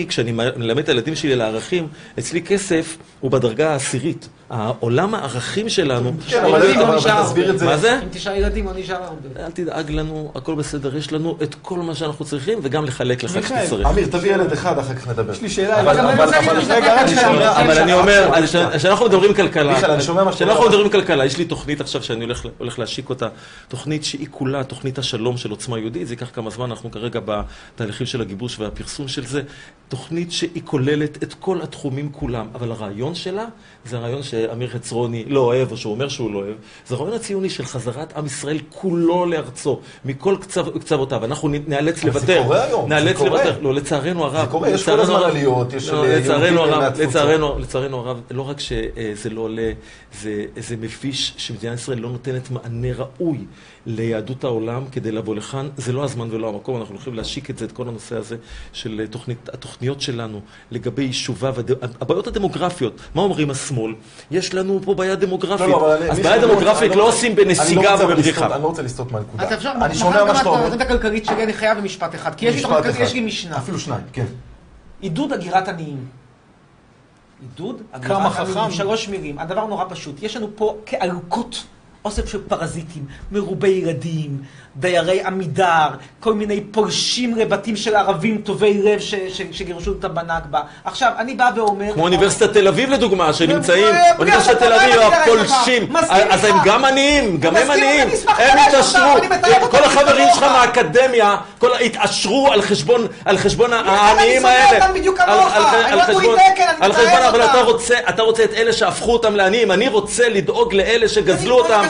כשאני מלמד את הילדים שלי לערכים, אצלי כסף הוא בדרגה העשירית. העולם הערכים שלנו... כן, אבל תסביר את זה. מה זה? עם 9 ילדים, אני נשאר הרבה. אל תדאג לנו, הכל בסדר, יש לנו את כל מה שאנחנו צריכים, וגם לחלק לך כשצריך. אמיר, תביא ילד אחד, אחר כך נדבר. יש לי שאלה. אבל אני אומר, כשאנחנו מדברים כלכלה, מיכאל, אני שומע מה שאתה כשאנחנו אומר. מדברים כלכלה, יש לי תוכנית עכשיו שאני הולך להשיק אותה, תוכנית שהיא כולה, תוכנית השלום של עוצמה יהודית, זה ייקח כמה זמן, אנחנו כרגע בתהליכים של הגיבוש והפרסום של זה, תוכנית שהיא כוללת את כל התחומים כולם, אבל הרעיון שלה, זה הרעיון שאמיר חצרוני לא אוהב, או שהוא אומר שהוא לא אוהב, זה הרעיון הציוני של חזרת עם ישראל כולו לארצו, מכל קצוותיו. אנחנו נאלץ לוותר. זה קורה היום, זה קורה. לא, לצערנו הרב. זה קורה, יש כל הזמן עליות, יש לצערנו הרב, לא רק שזה לא עולה, זה מביש שמדינת ישראל לא נותנת מענה ראוי ליהדות העולם כדי לבוא לכאן. זה לא הזמן ולא המקום, אנחנו הולכים להשיק את זה, את כל הנושא הזה של התוכניות שלנו לגבי יישובה, הבעיות הדמוגרפיות. מה אומרים השמאל? יש לנו פה בעיה דמוגרפית. אז בעיה דמוגרפית לא עושים בנסיגה ובבריחה. אני לא רוצה לסטות מהנקודה. אתה אפשר, אני שומע מה שאתה אומר. התוכנית הכלכלית שלי, אני חייב במשפט אחד, כי יש לי משנה. אפילו שניים, כן. עידוד הגירת עניים. עידוד, כמה חכם. 3 מילים. הדבר נורא פשוט. יש לנו פה כערכות אוסף של פרזיטים, מרובי ילדים, דיירי עמידר, כל מיני פולשים לבתים של ערבים טובי לב שגירשו אותם בנכבה. עכשיו, אני בא ואומר... כמו אוניברסיטת תל אביב לדוגמה, שנמצאים, אוניברסיטת תל אביב הפולשים, אז הם גם עניים, גם הם עניים, הם התעשרו, כל החברים שלך מהאקדמיה, התעשרו על חשבון העניים האלה. אבל אתה רוצה את אלה שהפכו אותם לעניים, אני רוצה לדאוג לאלה שגזלו אותם.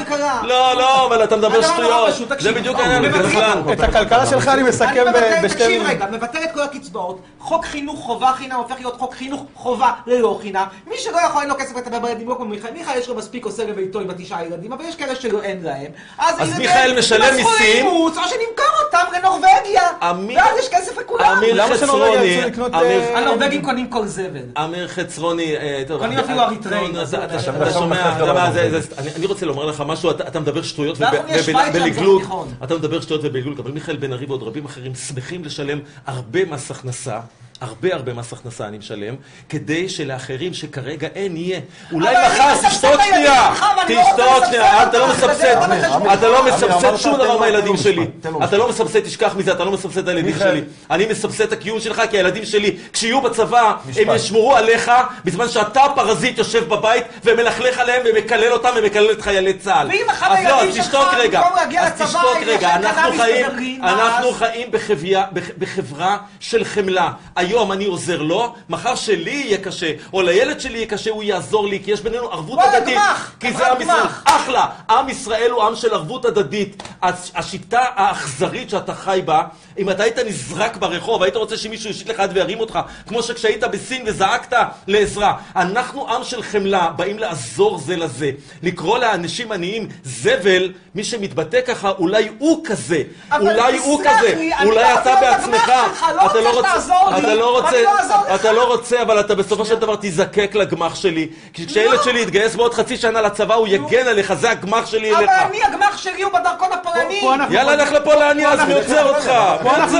לא, אבל אתה מדבר שטויות, זה בדיוק העניין בכלל. את הכלכלה שלך אני מסכם בשתי מילים. רגע, מבטל את כל הקצבאות, חוק חינוך חובה חינם הופך להיות חוק חינוך חובה ללא חינם. מי שלא יכול, אין לו כסף לטפל בילדים, לא כמו מיכאל. מיכאל יש לו מספיק עושה לביתו עם 9 ילדים, אבל יש כאלה שלא אין להם. אז מיכאל משלם מיסים. או שנמכר אותם לנורווגיה. ואז יש כסף לכולם. למה שנורווגיה ירצו לקנות... הנורווגים קונים כל זבל. אמיר חצרוני, קונים אפילו אריתראים. אתה שומע, אני רוצה לומר לך משהו, אתה מדבר שטויות ובלגלוג, אתה מדבר שטויות ובלגלוג, אבל מיכאל בן ארי ועוד רבים אחרים שמחים לשלם הרבה מס הכנסה, הרבה מס הכנסה אני משלם, כדי שלאחרים שכרגע אין יהיה. אולי מחר תשתות שנייה, אתה לא מסבסד שום דבר מהילדים שלי. אתה לא מסבסד, תשכח מזה, אתה לא מסבסד את הילדים שלי. אני מסבסד את הקיום שלך, כי הילדים שלי, כשיהיו בצבא, הם ישמרו עליך, בזמן שאתה פרזיט יושב בבית, ומלכלך עליהם, ומקלל אותם, ומקלל את חיילי צה"ל. ואם אחד הילדים שלך, במקום להגיע לצבא, אנחנו חיים בחברה של חמלה. היום אני עוזר לו, מחר שלי יהיה קשה, או לילד שלי יהיה קשה, הוא יעזור לי, כי יש בינינו ערבות הדדית. כי זה עם ישראל. אחלה. עם ישראל הוא עם של ערבות הדדית. השיטה האכזרית שאתה חי בה, אם אתה היית נזרק ברחוב, היית רוצה שמישהו ישיט לך וירים אותך, כמו שכשהיית בסין וזעקת לעזרה. אנחנו עם של חמלה, באים לעזור זה לזה. לקרוא לאנשים עניים זבל, מי שמתבטא ככה, אולי הוא כזה. אולי הוא כזה. אולי אתה בעצמך. אתה לא רוצה, אבל אתה בסופו של דבר תזקק לגמח שלי. כי כשהילד שלי יתגייס בעוד חצי שנה לצבא, הוא יגן עליך, זה הגמח שלי אליך. אבל אני, הגמח שלי הוא בדרכון הפולני. יאללה, לך לפולניה, אז מי עוצר אותך? פה אנחנו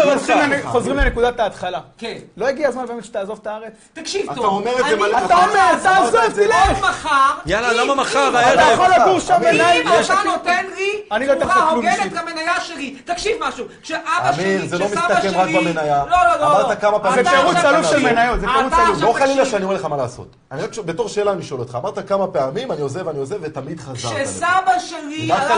חוזרים לנקודת ההתחלה. כן. לא הגיע הזמן באמת שתעזוב את הארץ? תקשיב טוב. אתה אומר את זה מלא. אתה אומר, תעזוב, תלך. מחר. יאללה, למה מחר? אתה יכול לגור שם בלילה. אם אתה נותן לי אני לא אתן לך תמורה כלום הוגנת בשביל. למניה שלי. תקשיב משהו. כשאבא שלי, אמיר, זה לא כשסבא מסתכם רק שלי... במניה. לא. אמרת כמה פעמים... זה תירוץ עלוב של מניות, זה תירוץ עלוב. לא חלילה שאני אומר לך מה לעשות. אני רק בתור שאלה אני שואל אותך. אמרת כמה פעמים, אני עוזב, ותמיד חזרת. כשסבא שלי עלה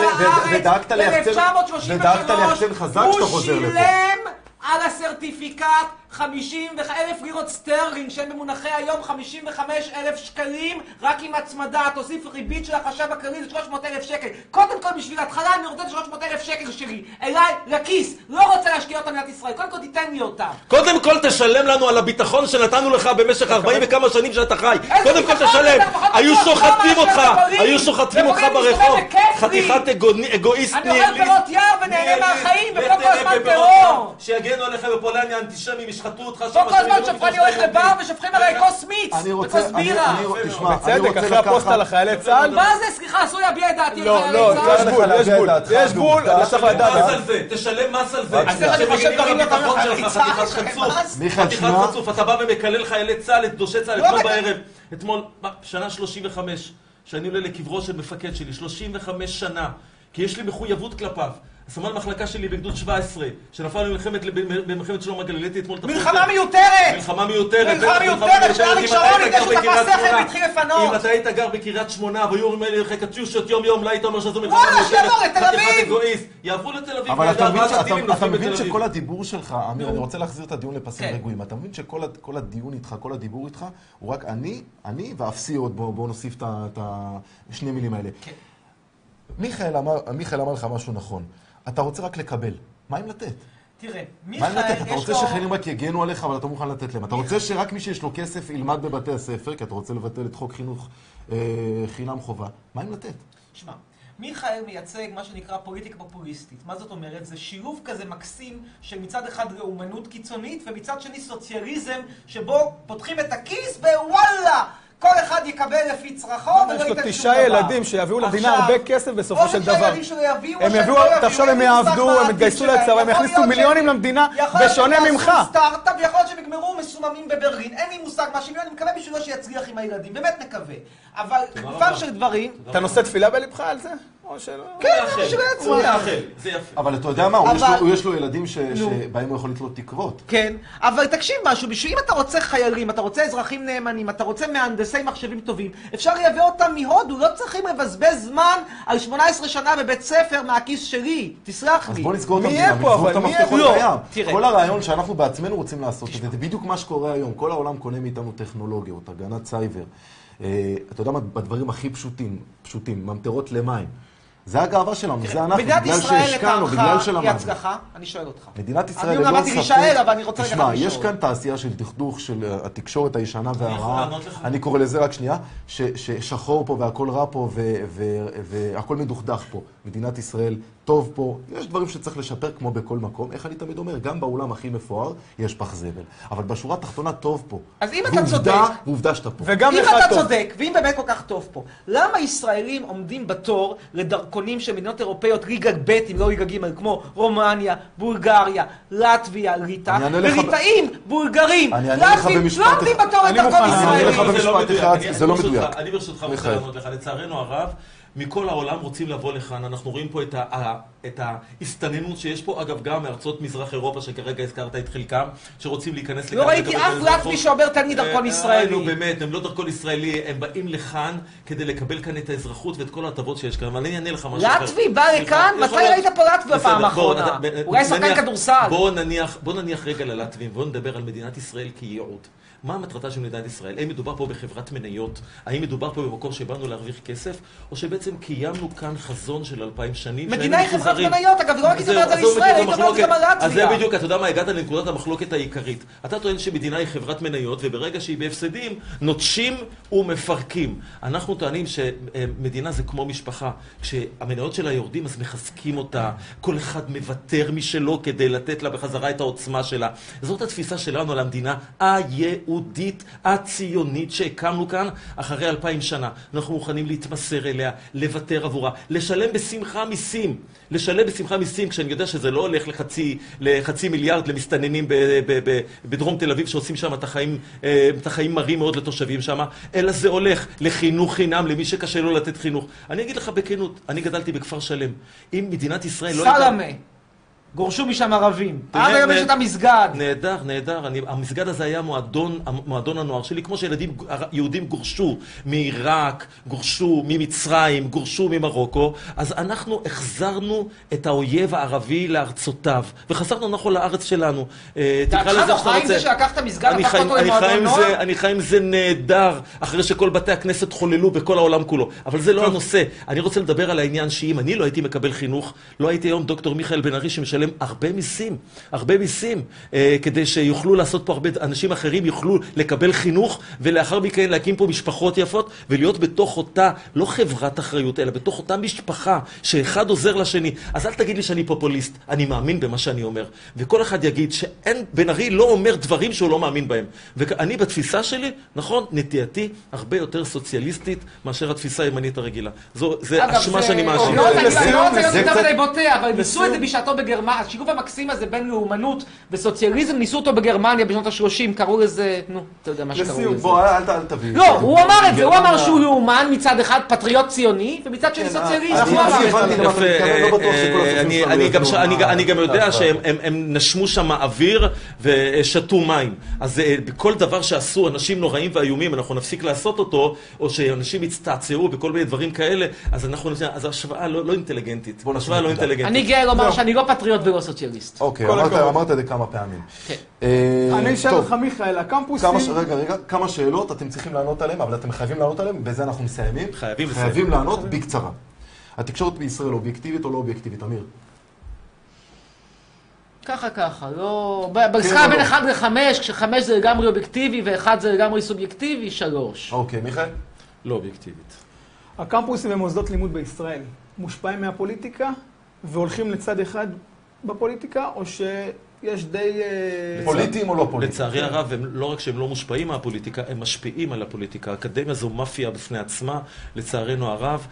לארץ ב-1933, הוא שילם על הסרטיפיקט 50,000 לירות סטרלינג, שהם במונחי היום 55,000 שקלים, רק עם הצמדה, תוסיף ריבית של החשב הכללי, זה 300,000 שקל. קודם כל, בשביל התחלה אני רוצה 300,000 שקל שלי, אליי, לכיס, לא רוצה להשקיע אותם במדינת ישראל, קודם כל תיתן לי אותם. קודם כל תשלם לנו על הביטחון שנתנו לך במשך 40 וכמה שנים שאתה חי. קודם כל תשלם. היו שוחטים אותך ברחוב. חתיכת אגואיסט אני אוכל פירות יער ונהנה מהחיים, ולא כל הזמן טרור. שיגנו עליך בפולניה אנטישמים, ישחטו אותך שם. כל הזמן שפכני הולך לבר ושפכים עליי כוס מיץ וכוס בירה. בצדק, אחרי הפוסט על החיילי צה"ל. מה זה? סליחה, אסור להביע את דעתי. לא, יש גבול, אתה צריך לדעת. תשלם מס על זה. אני חושב דברים לא חתיכת חצוף, אתה בא ומקלל חיילי צה"ל, את דושי צה"ל אתמול בערב. אתמול, שנה 35, שאני עולה לקברו של מפקד שלי, 35 שנה, כי יש לי מחויבות כלפיו. סמל מחלקה שלי בגדוד 17, שנפל במלחמת שלום הגליל, העליתי אתמול את הפוסטר. מלחמה מיותרת! שאריק שרון ידע שהוא תפס שכל והתחיל לפנות. אם אתה היית גר בקריית שמונה, והיו אומרים לי לך קטיושות יום, לא היית אומר שזו מלחמה מיותרת. שיעבור לתל אביב! חתיכת אגואיסט. יעברו לתל אביב. אבל אתה מבין שכל הדיבור שלך, אמיר, אני רוצה להחזיר את הדיון לפסים רגועים. אתה מבין שכל הדיון איתך, כל הדיבור איתך, הוא רק אני ואפסי עוד, בואו נוסיף את השני מילים האלה. מיכאל אמר לך משהו נכון. אתה רוצה רק לקבל. מה אם לתת? תראה, מיכאל, אתה רוצה שחיילים רק יגנו עליך, אבל אתה מוכן לתת להם. אתה רוצה שרק מי שיש לו כסף ילמד בבתי הספר, כי אתה רוצה לבטל את חוק חינוך חינם חובה. מה אם לתת? שמע, מיכאל מייצג מה שנקרא פוליטיקה פופוליסטית. מה זאת אומרת? זה שילוב כזה מקסים של מצד אחד לאומנות קיצונית, ומצד שני סוציאליזם, שבו פותחים את הכיס ווואלה! כל אחד יקבל לפי צרכו ולא ייתן שום דבר. יש לו 9 ילדים שיביאו למדינה הרבה כסף בסופו של דבר. או שהילדים שלו יביאו, הם יביאו, תחשוב, הם יעבדו, הם יתגייסו לצבא, הם יכניסו מיליונים למדינה, בשונה ממך. יכול להיות סטארט-אפ, ויכול להיות שהם יגמרו מסוממים בברלין. אין לי מושג מה שוויון, אני מקווה בשבילו שיצליח עם הילדים, באמת מקווה. אבל גופם של דברים... אתה נושא תפילה בלבך על זה? או שלא? כן, שלא יצליח. זה יפה. אבל אתה יודע מה, יש לו ילדים שבהם הוא יכול לתלות תקוות. כן, אבל תקשיב משהו, אם אתה רוצה חיילים, אתה רוצה אזרחים נאמנים, אתה רוצה מהנדסי מחשבים טובים, אפשר לייבא אותם מהודו, לא צריכים לבזבז זמן על 18 שנה בבית ספר מהכיס שלי, תסלח לי. אז בוא נסגור את המדינה, נסגור את המפתחות בים. כל הרעיון שאנחנו בעצמנו רוצים לעשות, זה בדיוק מה שקורה היום, כל העולם קונה מאיתנו טכנולוגיות, הגנת סייבר. אתה יודע מה, בדברים הכי פשוטים, ממטרות למים. זה הגאווה שלנו, זה אנחנו, בגלל שהשקענו, בגלל שלמדנו. היא הצלחה? אני שואל אותך. מדינת ישראל, אני אמרתי להישאל, אבל אני רוצה רגע תשמע, יש כאן תעשייה של דכדוך של התקשורת הישנה והרעה. אני קורא לזה רק שנייה, ששחור פה והכל רע פה והכל מדוכדך פה. מדינת ישראל טוב פה, יש דברים שצריך לשפר כמו בכל מקום. איך אני תמיד אומר, גם בעולם הכי מפואר יש פח זבל. אבל בשורה התחתונה טוב פה. אז אם אתה צודק, ועובדה שאתה פה. אם אתה צודק, ואם באמת כל כך טוב פה, למה ישראלים עומדים בתור לדרכונים של מדינות אירופאיות ליגה ב' אם לא ליגה ג' כמו רומניה, בולגריה, לטביה, ליטא, וליטאים, בולגרים, לטבים, לא עומדים בתור לדרכון ישראלי. אני אענה לך במשפט אחד, זה לא מדויק. אני ברשותך רוצה לענות לך, לצערנו הרב, מכל העולם רוצים לבוא לכאן, אנחנו רואים פה את ההסתננות שיש פה, אגב גם מארצות מזרח אירופה שכרגע הזכרת את חלקם, שרוצים להיכנס לכאן. לא ראיתי אף לטבי שאומר תן לי דרכון ישראלי. נו באמת, הם לא דרכון ישראלי, הם באים לכאן כדי לקבל כאן את האזרחות ואת כל ההטבות שיש כאן, אבל אני אענה לך משהו אחר. לטבי בא לכאן? מתי ראית פה לטבי בפעם האחרונה? אולי שחקן כדורסל. בוא נניח רגע ללטבים, בוא נדבר על מדינת ישראל כייעוד. מה המטרתה של מדינת ישראל? האם מדובר פה בחברת מניות? האם מדובר פה במקום שבאנו להרוויח כסף? או שבעצם קיימנו כאן חזון של 2000 שנים? מדינה היא חברת מניות, אגב, לא רק התדברת על ישראל, היית אומרת גם על לטביה. אז זה בדיוק, אתה יודע מה, הגעת לנקודת המחלוקת העיקרית. אתה טוען שמדינה היא חברת מניות, וברגע שהיא בהפסדים, נוטשים ומפרקים. אנחנו טוענים שמדינה זה כמו משפחה. כשהמניות שלה יורדים, אז מחזקים אותה. כל אחד מוותר משלו כדי לתת לה בחזרה את העוצמה שלה. זאת התפיסה שלנו על המדינה היהודית, הציונית שהקמנו כאן אחרי 2000 שנה. אנחנו מוכנים להתמסר אליה, לוותר עבורה, לשלם בשמחה מיסים. לשלם בשמחה מיסים, כשאני יודע שזה לא הולך לחצי מיליארד למסתננים בדרום תל אביב, שעושים שם את החיים מרים מאוד לתושבים שם, אלא זה הולך לחינוך חינם, למי שקשה לו לתת חינוך. אני אגיד לך בכנות, אני גדלתי בכפר שלם. אם מדינת ישראל לא... סלמה. גורשו משם ערבים. עד היום יש את המסגד. נהדר, נהדר. המסגד הזה היה מועדון הנוער שלי, כמו שילדים יהודים גורשו מעיראק, גורשו ממצרים, גורשו ממרוקו, אז אנחנו החזרנו את האויב הערבי לארצותיו, וחזרנו אנחנו לארץ שלנו. תקרא לזה שאתה רוצה. זה שלקחת מסגד, לקחת אותו למועדון נוער? אני חי עם זה נהדר, אחרי שכל בתי הכנסת חוללו בכל העולם כולו. אבל זה לא הנושא. אני רוצה לדבר על העניין שאם אני לא הייתי מקבל חינוך, לא הייתי היום דוקטור מיכאל בן ארי שמשלם הרבה מיסים, כדי שיוכלו לעשות פה הרבה, אנשים אחרים יוכלו לקבל חינוך, ולאחר מכן להקים פה משפחות יפות, ולהיות בתוך אותה, לא חברת אחריות, אלא בתוך אותה משפחה, שאחד עוזר לשני. אז אל תגיד לי שאני פופוליסט, אני מאמין במה שאני אומר. וכל אחד יגיד שאין, בן ארי לא אומר דברים שהוא לא מאמין בהם. ואני בתפיסה שלי, נכון, נטייתי הרבה יותר סוציאליסטית, מאשר התפיסה הימנית הרגילה. זה אשמה שאני מאשים. אני לא רוצה להיות יותר מדי בוטה, אבל ניסו את זה בשעתו בגרמניה. השילוב המקסים הזה בין לאומנות וסוציאליזם, ניסו אותו בגרמניה בשנות ה-30, קראו לזה, נו, אתה יודע מה שקראו לזה. לסיום, בוא, אל תביא. לא, הוא אמר את זה, הוא אמר שהוא לאומן מצד אחד פטריוט ציוני, ומצד שני סוציאליסט, הוא אמר את זה. אני גם יודע שהם נשמו שם אוויר ושתו מים. אז בכל דבר שעשו אנשים נוראים ואיומים, אנחנו נפסיק לעשות אותו, או שאנשים יצטעצעו בכל מיני דברים כאלה, אז השוואה לא אינטליגנטית. השוואה לא אינטליגנטית. אני גאה לומר שאני לא פטריוט ולא סוציאליסט. אוקיי, אמרת את זה כמה פעמים. אני אשאל אותך, מיכאל, הקמפוסים... רגע, כמה שאלות אתם צריכים לענות עליהם, אבל אתם חייבים לענות עליהם, בזה אנחנו מסיימים. חייבים לענות בקצרה. התקשורת בישראל אובייקטיבית או לא אובייקטיבית, אמיר? ככה, לא... במשחק בין 1 ל-5, כש-5 זה לגמרי אובייקטיבי ו-1 זה לגמרי סובייקטיבי, 3. אוקיי, מיכאל? לא אובייקטיבית. הקמפוסים ומוסדות לימוד בישראל מושפעים מהפוליטיקה והולכים לצד אחד בפוליטיקה, או יש די... פוליטיים או לא פוליטיים? לצערי הרב, לא רק שהם לא מושפעים מהפוליטיקה, הם משפיעים על הפוליטיקה. האקדמיה זו מאפיה בפני עצמה, לצערנו הרב.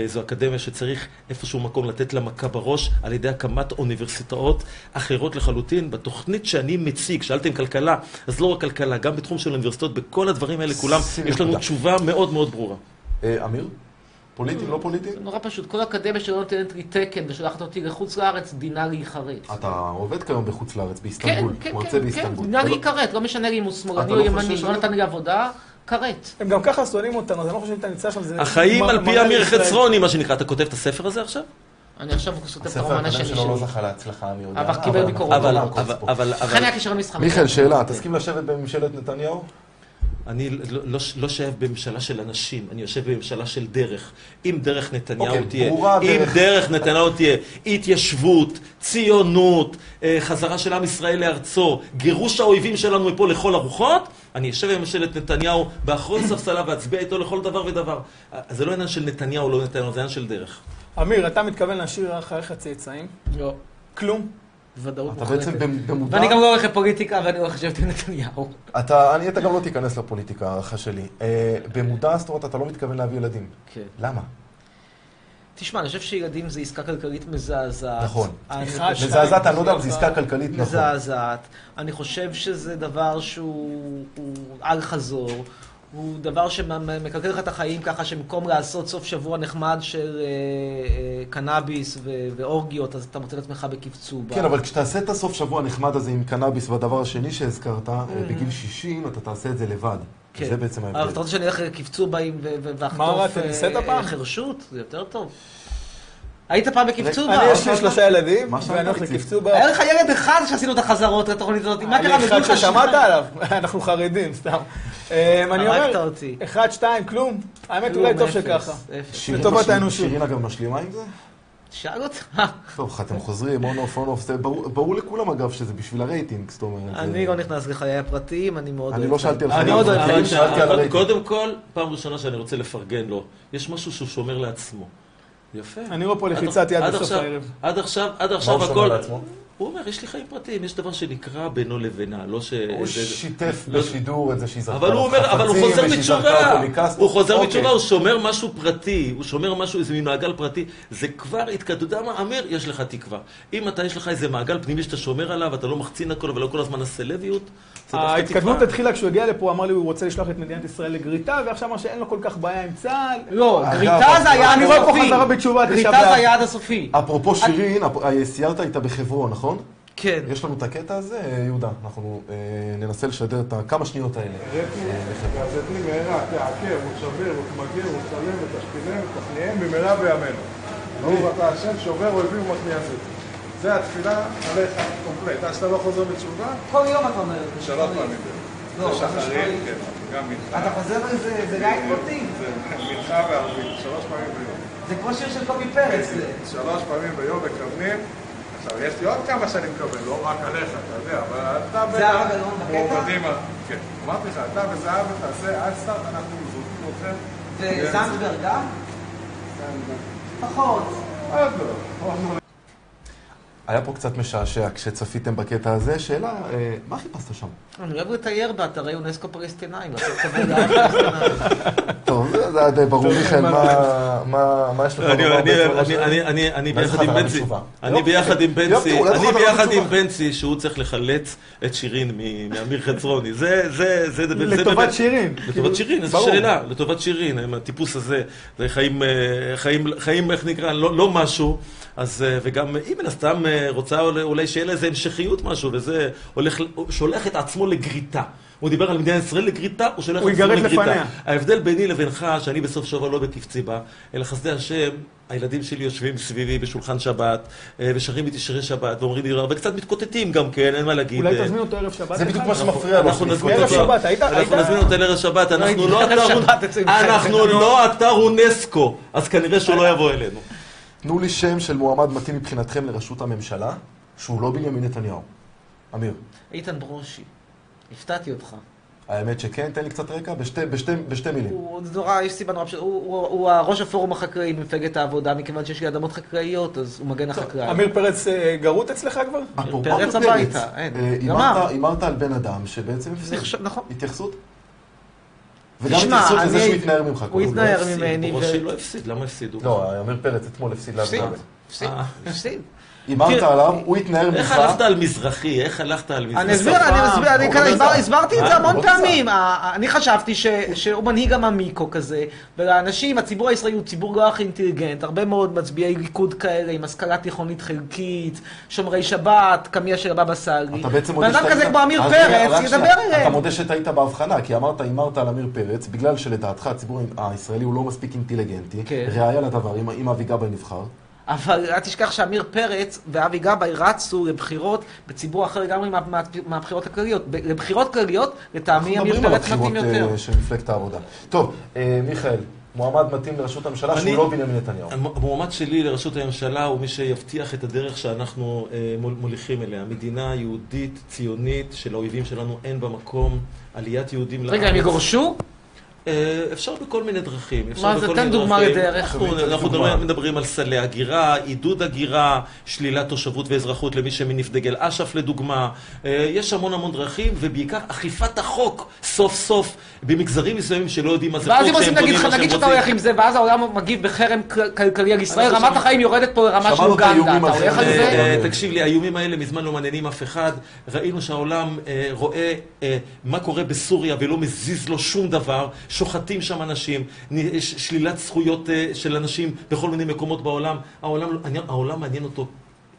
זו אקדמיה שצריך איפשהו מקום לתת לה מכה בראש על ידי הקמת אוניברסיטאות אחרות לחלוטין. בתוכנית שאני מציג, שאלתם כלכלה, אז לא רק כלכלה, גם בתחום של אוניברסיטאות, בכל הדברים האלה כולם, יש לנו תשובה מאוד מאוד ברורה. אמיר? פוליטיים, לא פוליטיים? נורא פשוט, כל אקדמיה שלא נותנת לי תקן ושולחת אותי לחוץ לארץ, דינה להיחרט. אתה עובד כיום בחוץ לארץ, באיסטנבול, מרצה באיסטנבול. דינה להיחרט, לא משנה לי אם הוא שמאלני או ימני, לא נתן לי עבודה, כרת. הם גם ככה שונאים אותנו, אז אני לא חושב שאתה נמצא שם, זה... החיים על פי אמיר חצרוני, מה שנקרא. אתה כותב את הספר הזה עכשיו? אני עכשיו כותב את הרומן השני הספר שלי. הקודם שלו לא זכה להצלחה מי יודע. אבל קיבל ביקורת. אבל... לכן היה כישרון מסחרי. מיכאל, שאלה, תסכים לשבת בממשלת נתניהו? אני לא יושב בממשלה של אנשים, אני יושב בממשלה של דרך. אם דרך נתניהו תהיה, אם דרך נתניהו תהיה התיישבות, ציונות, חזרה של עם ישראל לארצו, גירוש האויבים שלנו מפה לכל הרוחות, אני אשב בממשלת נתניהו באחרון ספסלה ואצביע איתו לכל דבר ודבר. אז זה לא עניין של נתניהו, לא נתניהו, זה עניין של דרך. אמיר, אתה מתכוון להשאיר אחריך צאצאים? לא. כלום? ודאות אתה בעצם במודע... ואני גם לא הולך לפוליטיקה ואני הולך לשבת עם נתניהו. אתה גם לא תיכנס לפוליטיקה, הערכה שלי. במודע, זאת אומרת, אתה לא מתכוון להביא ילדים. כן. למה? תשמע, אני חושב שילדים זה עסקה כלכלית מזעזעת. נכון. מזעזעת, מזעזעת, אני לא יודע, אבל זה עסקה כלכלית נכון. מזעזעת. אני חושב שזה דבר שהוא על חזור. הוא דבר שמקלקל לך את החיים ככה שבמקום לעשות סוף שבוע נחמד של קנאביס ואורגיות, אז אתה מוצא את עצמך בקפצובה. כן, אבל כשתעשה את הסוף שבוע הנחמד הזה עם קנאביס, והדבר השני שהזכרת, בגיל 60, אתה תעשה את זה לבד. זה בעצם ההבדל. אבל אתה רוצה שאני אלך לקפצובה ואחטוף חרשות? זה יותר טוב. היית פעם בקפצובה? אני יש לי 3 ילדים, ואני הולך לקפצובה. היה לך ילד אחד שעשינו את החזרות לתוכנית הזאת. מה קרה? אחד ששמעת עליו? אנחנו חרדים, סתם. אני אומר, 1, 2, כלום. האמת אולי טוב שככה. לטובת האנושות. שירין אגב משלימה עם זה? שאל אותך. טוב, אתם חוזרים, און-אוף, און-אוף. ברור לכולם אגב שזה בשביל הרייטינג, זאת אומרת. אני לא נכנס לחיי הפרטיים, אני מאוד אוהב. אני לא שאלתי על אני מאוד אוהב. שאלתי על הרייטינג. קודם כל, פעם ראשונה שאני רוצה לפרגן לו. יש משהו שהוא שומר לעצמו. יפה. אני רואה פה לחיצת יד בסוף הערב. עד עכשיו הכל... הוא אומר, יש לי חיים פרטיים, יש דבר שנקרא בינו לבינה, לא ש... הוא שיתף בשידור את זה שהיא זרקה אבל הוא אומר, אבל הוא חוזר בתשובה. הוא חוזר בתשובה, הוא שומר משהו פרטי, הוא שומר משהו, איזה מין מעגל פרטי. זה כבר אתה יודע מה, אמיר, יש לך תקווה. אם יש לך איזה מעגל פנימי שאתה שומר עליו, אתה לא מחצין הכל, אבל לא כל הזמן הסלביות, ההתקדמות התחילה כשהוא הגיע לפה, אמר לי, הוא רוצה לשלוח את מדינת ישראל לגריטה, ועכשיו אמר שאין לו כל כך בעיה עם צה"ל. לא, גריטה זה היעד הסופי. גריטה זה היעד הסופי. אפרופו שירין, סיירת איתה בחברון, נכון? כן. יש לנו את הקטע הזה, יהודה, אנחנו ננסה לשדר את הכמה שניות האלה. והזדים מהרה, תעקר, ותשבר, ותמגר, ותצלם, ותשפילם, ותכניהם במהרה בימינו. ברוך אתה השם, שובר אויבים ומכניע זדים. זה התפילה עליך, קומפלט. אז אתה לא חוזר בתשובה? כל יום אתה אומר. 3 פעמים. לא, זה שחרית, כן, גם מנחה. אתה חוזר לזה, זה גיא פרטי. זה מנחה וערבית, 3 פעמים ביום. זה כמו שיר של קובי פרץ. 3 פעמים ביום מכוונים. עכשיו, יש לי עוד כמה שאני מקבל, לא רק עליך, אתה יודע, אבל אתה זה הרב אלון בקטע? כן, אמרתי לך, אתה וזהב תעשה עד סטארט, אנחנו זורקים אתכם. וזנדברג גם? פחות. עוד לא. היה פה קצת משעשע כשצפיתם בקטע הזה. שאלה, מה חיפשת שם? אני אוהב לתייר באתרי אונסקו פלסטינאים, לעשות כבוד לעם פלסטינאים. טוב, זה די ברור, מיכאל, מה יש לך לומר בעצם? אני ביחד עם בנצי, שהוא צריך לחלץ את שירין מאמיר חצרוני. זה לטובת שירין. לטובת שירין, איזו שאלה. לטובת שירין, עם הטיפוס הזה, זה חיים, איך נקרא, לא משהו. אז, וגם אם מן הסתם רוצה אולי שיהיה לה איזה המשכיות משהו, וזה שולח את עצמו לגריטה. הוא דיבר על מדינת ישראל לגריטה, הוא שולח את עצמו לגריטה. ההבדל ביני לבינך, שאני בסוף שבוע לא בקפציבה, אלא חסדי השם, הילדים שלי יושבים סביבי בשולחן שבת, ושרים איתי שירי שבת, ואומרים לי, וקצת מתקוטטים גם כן, אין מה להגיד. אולי תזמין אותו ערב שבת. זה בדיוק מה שמפריע. אנחנו נזמין אותו לערב שבת, אנחנו לא אתר אונסקו, אז כנראה שהוא לא יבוא אלינו. תנו לי שם של מועמד מתאים מבחינתכם לראשות הממשלה, שהוא לא בנימין נתניהו. אמיר. איתן ברושי. הפתעתי אותך. האמת שכן, תן לי קצת רקע, בשתי מילים. הוא נורא, יש סיבה נורא פשוט, הוא ראש הפורום החקלאי במפלגת העבודה, מכיוון שיש לי אדמות חקלאיות, אז הוא מגן החקלאי. אמיר פרץ גרות אצלך כבר? פרץ הביתה, אין. גמר. אמרת על בן אדם שבעצם נכון. התייחסות? וגם התייחסות לזה שהוא התנער ממך. הוא התנער ממני. ראשי לא הפסיד, למה הפסידו? לא, אמיר פרץ אתמול הפסיד להפסיד. הפסיד. אמרת עליו, הוא התנער ממך. איך הלכת על מזרחי? איך הלכת על מזרחי? אני אסביר, הסברתי את זה המון פעמים. אני חשבתי שהוא מנהיג המיקו כזה, ולאנשים, הציבור הישראלי הוא ציבור לא הכי אינטליגנט, הרבה מאוד מצביעי ליכוד כאלה, עם השכלה תיכונית חלקית, שומרי שבת, קמיה של הבבא סאלי. ואדם כזה כמו אמיר פרץ, ידבר אליהם. אתה מודה שהיית בהבחנה, כי אמרת על אמיר פרץ, בגלל שלדעתך הציבור הישראלי הוא לא מספיק אינטליגנטי, ראיה לדבר, אם אבי גבאי נבחר. אבל אל תשכח שאמיר פרץ ואבי גבאי רצו לבחירות בציבור אחר לגמרי מהבחירות הכלליות. לבחירות כלליות, לטעמי אמיר פרץ מתאים יותר. אנחנו מדברים על הבחירות של מפלגת העבודה. טוב, מיכאל, מועמד מתאים לראשות הממשלה שהוא לא בנימין נתניהו. המועמד שלי לראשות הממשלה הוא מי שיבטיח את הדרך שאנחנו מוליכים אליה. מדינה יהודית, ציונית, של האויבים שלנו אין במקום, עליית יהודים לארץ. רגע, הם יגורשו? אפשר בכל מיני דרכים. מה זה? תן דוגמה לדרך. אנחנו מדברים על סלי הגירה, עידוד הגירה, שלילת תושבות ואזרחות למי שמניף דגל אש"ף לדוגמה. יש המון דרכים, ובעיקר אכיפת החוק סוף סוף במגזרים מסוימים שלא יודעים מה זה חוק. ואז אם עושים נגיד שאתה הולך עם זה, ואז העולם מגיב בחרם כלכלי על ישראל, רמת החיים יורדת פה לרמה של אוגנדה. אתה הולך על זה? תקשיב לי, האיומים האלה מזמן לא מעניינים אף אחד. ראינו שהעולם רואה מה קורה בסוריה ולא מזיז לו שום דבר. שוחטים שם אנשים, שלילת זכויות של אנשים בכל מיני מקומות בעולם. העולם מעניין אותו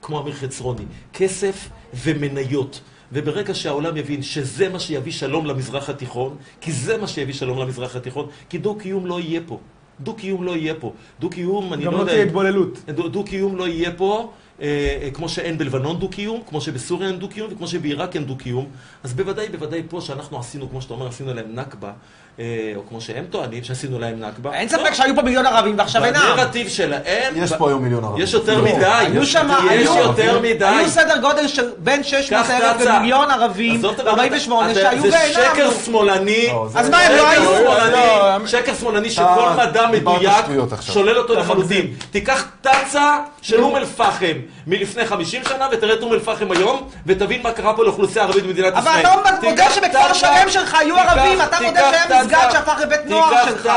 כמו אמיר חצרוני, כסף ומניות. וברגע שהעולם יבין שזה מה שיביא שלום למזרח התיכון, כי זה מה שיביא שלום למזרח התיכון, כי דו-קיום לא יהיה פה. דו-קיום לא יהיה פה. דו-קיום, אני לא יודע... גם לא תהיה התבוללות. דו-קיום לא יהיה פה. כמו שאין בלבנון דו-קיום, כמו שבסוריה אין דו-קיום, וכמו שבעיראק אין דו-קיום. אז בוודאי פה שאנחנו עשינו, כמו שאתה אומר, עשינו להם נכבה, או כמו שהם טוענים, שעשינו להם נכבה. אין ספק שהיו פה מיליון ערבים ועכשיו אינם. בנרטיב שלהם... יש פה היום מיליון ערבים. יש יותר מדי. יש יותר מדי. היו סדר גודל של בין 600,000 ומיליון ערבים ב-48 שהיו ואינם. זה שקר שמאלני. אז מה הם לא היו? שקר שמאלני שכל מדע מדויק שולל אותו לחלוטין. תיקח תצה של אום אל-פחם מלפני 50 שנה ותראה את אום אל-פחם היום ותבין מה קרה פה לאוכלוסייה הערבית במדינת ישראל. אבל אתה מודה שבכפר שלם שלך היו ערבים, אתה מודה שהם מסגד שהפך לבית נוער שלך.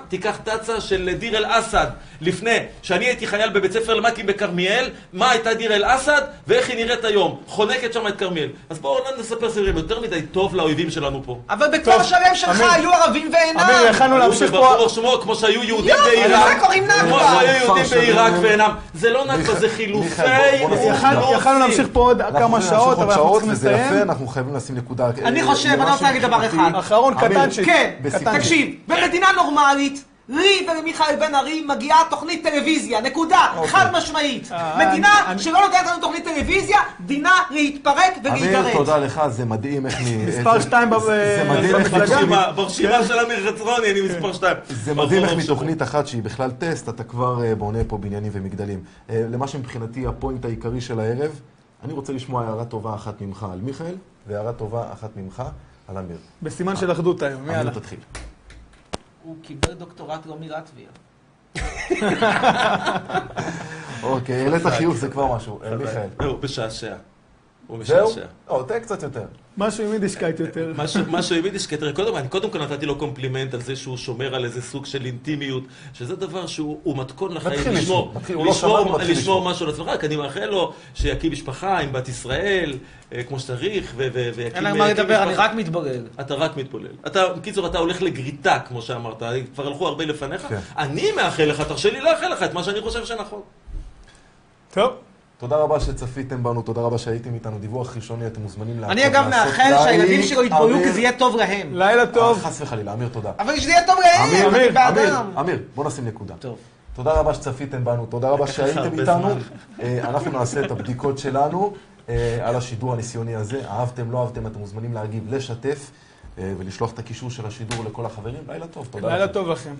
תיקח תצה של דיר אל-אסד לפני שאני הייתי חייל בבית ספר למ"כים בכרמיאל, מה הייתה דיר אל-אסד ואיך היא נראית היום, חונקת שם את כרמיאל. אז בואו נספר סיפורים, יותר מדי טוב לאויבים שלנו פה. אבל בכפר שלם שלך היו ערבים ואינם. אמיר, יכלנו להמשיך פה... כמו שהיו יהודים בעיראק, כמו שהיו יהודים בעיראק ואינם. זה לא נכבה, זה חילופי... יכלנו להמשיך פה עוד כמה שעות, אבל אנחנו צריכים וזה לסיים. יפה, אנחנו חייבים לשים נקודה. אני חושב, אני רוצה להגיד דבר אחד. אחרון קטנצ'יק. כן, תקשיב, במדינה נורמלית, לי ולמיכאל בן ארי מגיעה תוכנית טלוויזיה, נקודה, חד משמעית. מדינה שלא נותנת לנו תוכנית טלוויזיה, דינה להתפרק ולהיגרץ. אמיר, תודה לך, זה מדהים איך מספר 2 במפלגה. ברשימה של אמיר חצרוני, אני מספר 2. זה מדהים איך מתוכנית אחת שהיא בכלל טסט, אתה כבר בונה פה בניינים ומגדלים. למה שמבחינתי הפוינט העיקרי של הערב, אני רוצה לשמוע הערה טובה אחת ממך על מיכאל, והערה טובה אחת ממך על אמיר. בסימן של אחדות היום, יאללה. אמיר תתחיל. הוא קיבל דוקטורט לא מלטביה. אוקיי, העלית חיוך זה כבר משהו. מיכאל. הוא בשעשע. זהו? לא, תן קצת יותר. משהו עם יידישקייט יותר. משהו עם יידישקייט. קודם כל נתתי לו קומפלימנט על זה שהוא שומר על איזה סוג של אינטימיות, שזה דבר שהוא מתכון לחיים, לשמור משהו לעצמך. רק אני מאחל לו שיקים משפחה עם בת ישראל, כמו שצריך, ויקים... אין לך מה לדבר, אני רק מתבולל. אתה רק מתבולל. בקיצור, אתה הולך לגריטה, כמו שאמרת, כבר הלכו הרבה לפניך. אני מאחל לך, תרשה לי לאחל לך את מה שאני חושב שנכון. טוב. תודה רבה שצפיתם בנו, תודה רבה שהייתם איתנו. דיווח ראשוני, אתם מוזמנים לעקוב. אני אגב מאחל שהילדים שלו יתבוללו כי זה יהיה טוב להם. לילה טוב. חס וחלילה, אמיר, תודה. אבל שזה יהיה טוב להם, אני באדם. אמיר, בוא נשים נקודה. טוב. תודה רבה שצפיתם בנו, תודה רבה שהייתם איתנו. אנחנו נעשה את הבדיקות שלנו על השידור הניסיוני הזה. אהבתם, לא אהבתם, אתם מוזמנים להגיב, לשתף ולשלוח את הקישור של השידור לכל החברים. לילה טוב, תודה. לילה טוב לכם.